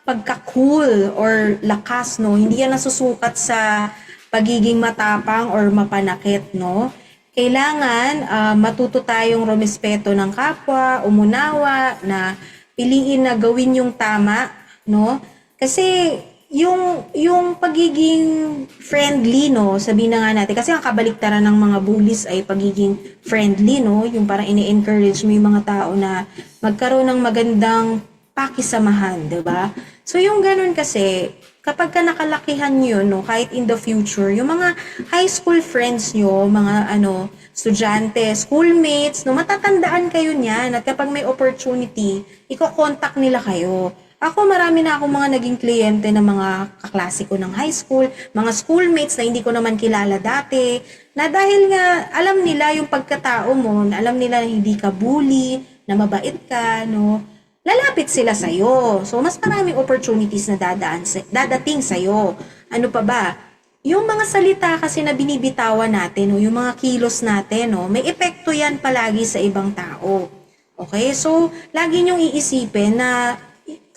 pagka-cool or lakas, no, hindi yan nasusukat sa pagiging matapang or mapanakit, no? Kailangan matuto tayong rumespeto ng kapwa, umunawa, na piliin na gawin yung tama, no? Kasi yung pagiging friendly, no, sabihin na nga natin, kasi ang kabaliktaran ng mga bullies ay pagiging friendly, no, yung parang ini-encourage mo yung mga tao na magkaroon ng magandang pakisamahan, 'di ba? So yung ganun kasi, kapag ka nakalakihan nyo, no, kahit in the future, yung mga high school friends nyo, mga estudyante, schoolmates, no, matatandaan kayo niyan, at kapag may opportunity, iko-contact nila kayo. Ako, marami na akong mga naging kliyente ng mga kaklase ko ng high school, mga schoolmates na hindi ko naman kilala dati, na dahil nga alam nila yung pagkatao mo, na alam nila na hindi ka bully, na mabait ka, no, lalapit sila sa'yo. So, mas maraming opportunities na dadating sa'yo. Ano pa ba? Yung mga salita kasi na binibitawan natin, o yung mga kilos natin, no, may epekto yan palagi sa ibang tao. Okay? So, lagi nyong iisipin na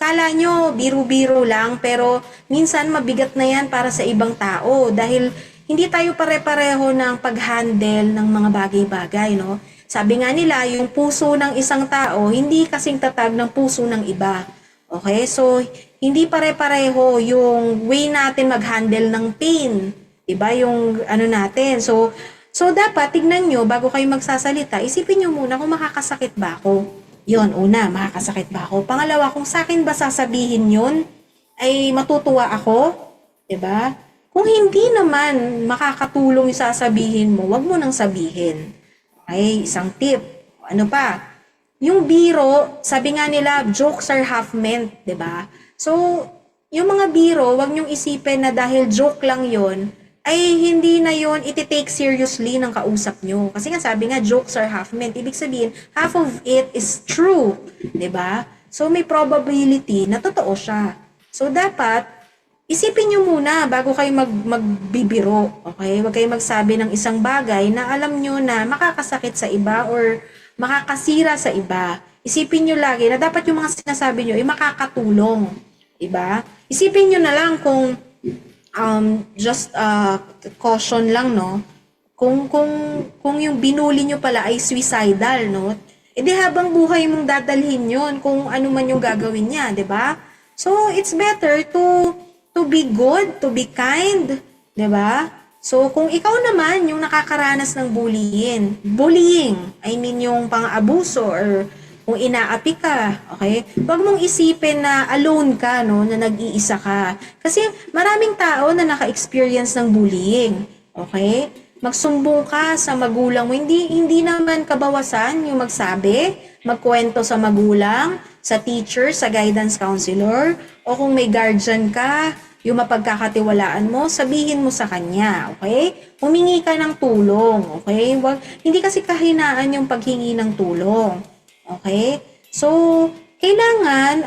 kala nyo biro-biro lang, pero minsan mabigat na yan para sa ibang tao dahil hindi tayo pare-pareho ng pag-handle ng mga bagay-bagay, no? Sabi nga nila, yung puso ng isang tao, hindi kasing tatag ng puso ng iba. Okay? So, hindi pare-pareho yung way natin mag-handle ng pain. Diba? Yung natin. So dapat, tignan nyo, bago kayo magsasalita, isipin nyo muna kung makakasakit ba ako. Yon, una, makakasakit ba ako? Pangalawa, kung sa akin ba sasabihin yun, ay matutuwa ako? Diba? Kung hindi naman makakatulong yung sasabihin mo, wag mo nang sabihin. Ay, isang tip. Ano pa? Yung biro, sabi nga nila, jokes are half meant, 'di ba? So, yung mga biro, wag niyong isipin na dahil joke lang 'yon, ay hindi na 'yon iti-take seriously ng kausap niyo. Kasi nga sabi nga, jokes are half meant. Ibig sabihin, half of it is true, 'di ba? So, may probability na totoo siya. So, dapat isipin nyo muna bago kayo magbibiro, okay? Huwag kayo magsabi ng isang bagay na alam nyo na makakasakit sa iba or makakasira sa iba. Isipin nyo lagi na dapat yung mga sinasabi nyo ay makakatulong, diba? Isipin nyo na lang kung just caution lang, no? Kung yung binuli nyo pala ay suicidal, no? Di habang buhay mong dadalhin yun kung ano man yung gagawin niya, diba? So, it's better to be good, to be kind, 'di ba? So, kung ikaw naman yung nakakaranas ng bullying, I mean yung pang-abuso or kung inaapi ka, okay? Huwag mong isipin na alone ka, no, na nag-iisa ka. Kasi maraming tao na naka-experience ng bullying, okay? Magsumbong ka sa magulang mo, hindi naman kabawasan yung magsabi, magkwento sa magulang, sa teacher, sa guidance counselor, o kung may guardian ka, yung mapagkakatiwalaan mo, sabihin mo sa kanya, okay? Humingi ka ng tulong, okay? Hindi kasi kahinaan yung paghingi ng tulong, okay? So, kailangan,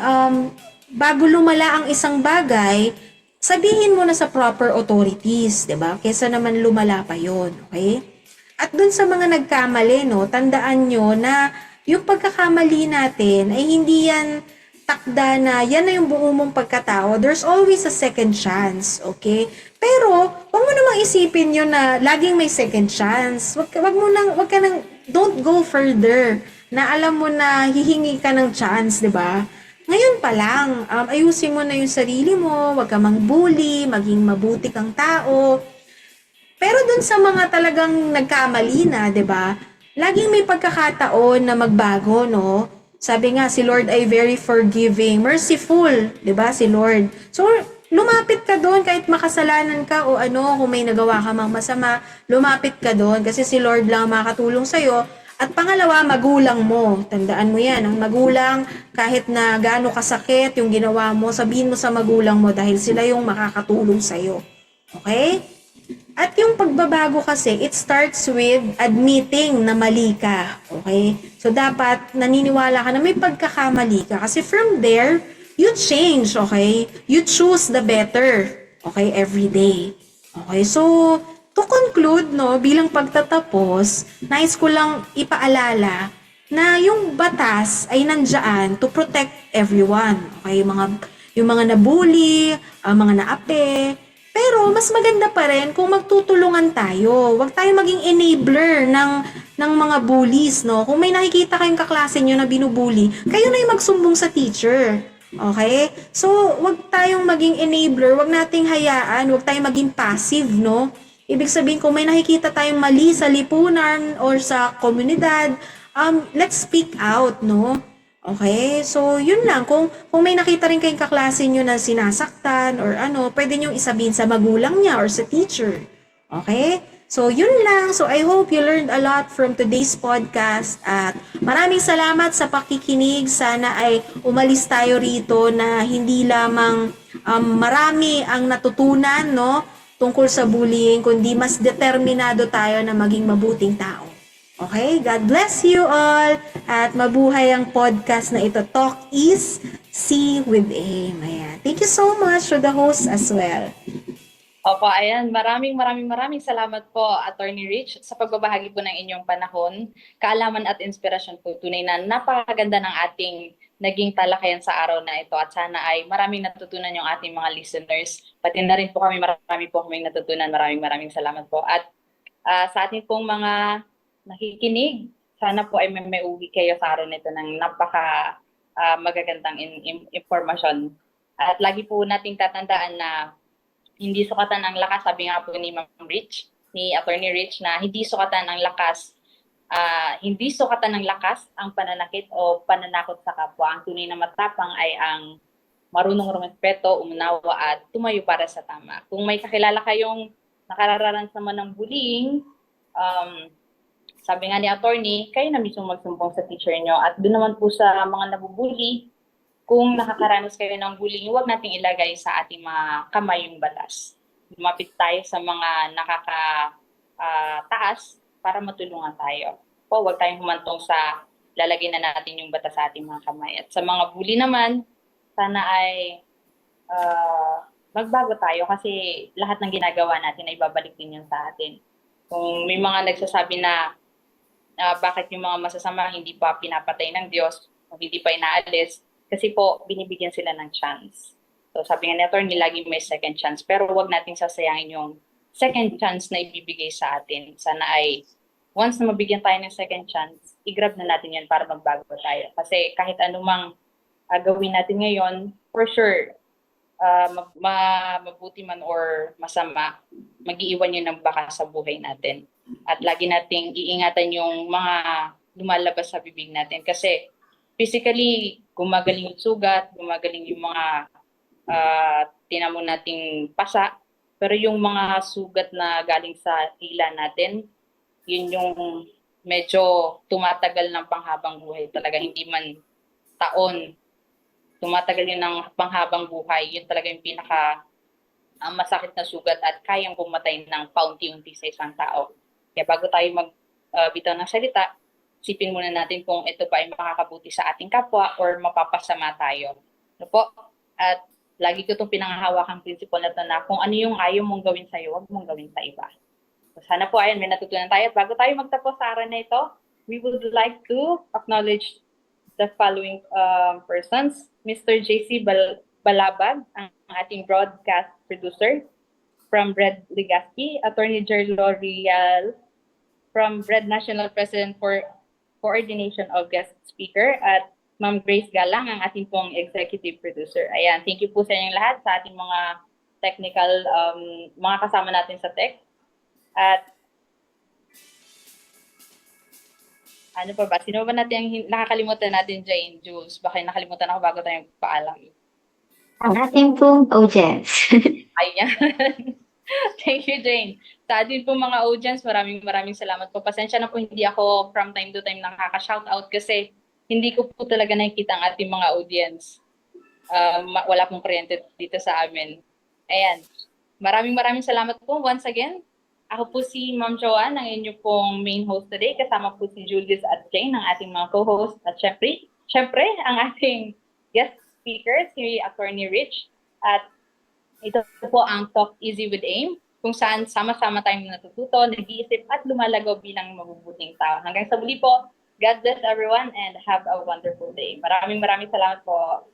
bago lumala ang isang bagay, sabihin mo na sa proper authorities, 'di ba? Kaysa naman lumala pa 'yon, okay? At dun sa mga nagkamali, no, tandaan nyo na yung pagkakamali natin ay hindi yan takda na yan na yung buo mong pagkatao. There's always a second chance, okay? Pero, wag mo namang isipin yun na laging may second chance. Wag ka nang, don't go further na alam mo na hihingi ka ng chance, di ba? Ngayon pa lang, ayusin mo na yung sarili mo, wag ka mang bully, maging mabuti kang tao. Pero dun sa mga talagang nagkamali na, 'di ba? Laging may pagkakataon na magbago, no? Sabi nga, si Lord ay very forgiving, merciful, 'di ba? Si Lord. So, lumapit ka doon kahit makasalanan ka o ano, kung may nagawa ka mang masama, lumapit ka doon kasi si Lord lang ang makakatulong sa iyo. At pangalawa, magulang mo. Tandaan mo 'yan, ang magulang kahit na gaano kasakit yung ginawa mo, sabihin mo sa magulang mo dahil sila yung makakatulong sa iyo. Okay? At yung pagbabago kasi, it starts with admitting na mali ka. Okay? So, dapat naniniwala ka na may pagkakamali ka. Kasi from there, you change. Okay? You choose the better. Okay? Every day. Okay? So, to conclude, no, bilang pagtatapos, nais ko lang ipaalala na yung batas ay nandiyan to protect everyone. Okay? Yung mga nabully, mga naapi, pero mas maganda pa rin kung magtutulungan tayo. Huwag tayo maging enabler ng mga bullies, no? Kung may nakikita kayong kaklase nyo na binubully, kayo na yung magsumbong sa teacher. Okay? So, huwag tayong maging enabler, huwag nating hayaan, huwag tayong maging passive, no? Ibig sabihin, kung may nakikita tayong mali sa lipunan or sa komunidad, let's speak out, no? Okay? So, yun lang. Kung may nakita rin kayong kaklase nyo na sinasaktan or ano, pwede nyo isabihin sa magulang niya or sa teacher. Okay? So, yun lang. So, I hope you learned a lot from today's podcast. At maraming salamat sa pakikinig. Sana ay umalis tayo rito na hindi lamang marami ang natutunan, no, tungkol sa bullying, kundi mas determinado tayo na maging mabuting tao. Okay? God bless you all. At mabuhay ang podcast na ito. Talk is See with Aim. Ayan. Thank you so much to the host as well. Opo, ayan. Maraming salamat po, Attorney Rich, sa pagbabahagi po ng inyong panahon, kaalaman at inspirasyon po. Tunay na napakaganda ng ating naging talakayan sa araw na ito. At sana ay maraming natutunan yung ating mga listeners. Pati na rin po kami, marami po kaming natutunan. Maraming salamat po. At sa ating pong mga nakikinig, sana po ay may uwi kayo sa araw nito ng napaka magagandang impormasyon. At lagi po nating tatandaan na hindi sukatan ang lakas, sabi nga po ni Ma'am Rich, ni Attorney Rich, na hindi sukatan ng lakas ang pananakit o pananakot sa kapwa. Ang tunay na matapang ay ang marunong rumespeto, umunawa at tumayo para sa tama. Kung may kakilala kayong nakararanas naman ng bullying, sabi nga ni attorney, kayo na mismo magsumbong sa teacher nyo. At doon naman po sa mga nabubully, kung nakakaranas kayo ng bullying, huwag nating ilagay sa ating mga kamay yung batas. Lumapit tayo sa mga nakakataas para matulungan tayo. O huwag tayong humantong sa lalagay na natin yung batas sa ating mga kamay. At sa mga bully naman, sana ay magbago tayo kasi lahat ng ginagawa natin ay babalik din yun sa atin. Kung may mga nagsasabi na bakit yung mga masasama hindi pa pinapatay ng Diyos o hindi pa inaalis, kasi po binibigyan sila ng chance. So sabi nga ni attorney, lagi may second chance, pero wag nating sasayangin yung second chance na ibibigay sa atin. Sana ay once na mabigyan tayo ng second chance, i-grab na natin yan para magbago tayo. Kasi kahit anumang gawin natin ngayon, for sure, mabuti man or masama, mag-iiwan yun ng baka sa buhay natin. At lagi nating iingatan yung mga lumalabas sa bibig natin. Kasi physically, gumagaling yung sugat, gumagaling yung mga tinamo nating pasa. Pero yung mga sugat na galing sa tila natin, yun yung medyo tumatagal ng panghabang buhay talaga. Hindi man taon, tumatagal yun ng panghabang buhay. Yun talaga yung pinaka masakit na sugat at kayang pumatay ng paunti-unti sa isang tao. Kaya bago tayo bitaw ng salita, isipin muna natin kung ito pa ay makakabuti sa ating kapwa or mapapasama tayo. Ano po? At lagi ko itong pinangahawakang prinsipyo na ito na kung ano yung ayaw mong gawin sa'yo, huwag mong gawin sa iba. So, sana po ayun, may natutunan tayo. At bago tayo magtapos sa araw na ito, we would like to acknowledge the following persons. Mr. JC Balabag, ang ating broadcast producer. From Red Ligaspi, Attorney Jerlo Rial, from Red National President for Coordination of Guest Speaker, at Ma'am Grace Galang, ang ating pong executive producer. Ayan, thank you po sa inyong lahat, sa ating mga technical, mga kasama natin sa tech. At ano pa ba? Sino ba natin ang nakakalimutan natin, Jane, Jules? Baka nakalimutan ako bago tayo paalam. Ang ating pong audience. Ayan. Thank you, Jane. Sa atin po mga audience, maraming salamat po. Pasensya na po, hindi ako from time to time nakaka-shoutout kasi hindi ko po talaga nakikita ang ating mga audience. Wala pong kuryente dito sa amin. Ayan. Maraming salamat po once again. Ako po si Ma'am Joanne, ang inyo pong main host today. Kasama po si Julius at Jane, ang ating mga co-host. At syempre, ang ating guest speaker, si Attorney Rich. At ito po ang Talk Easy with AIM, kung saan sama-sama tayong natututo, nag-iisip at lumalagaw bilang mabubuting tao. Hanggang sa muli po, God bless everyone and have a wonderful day. Maraming salamat po.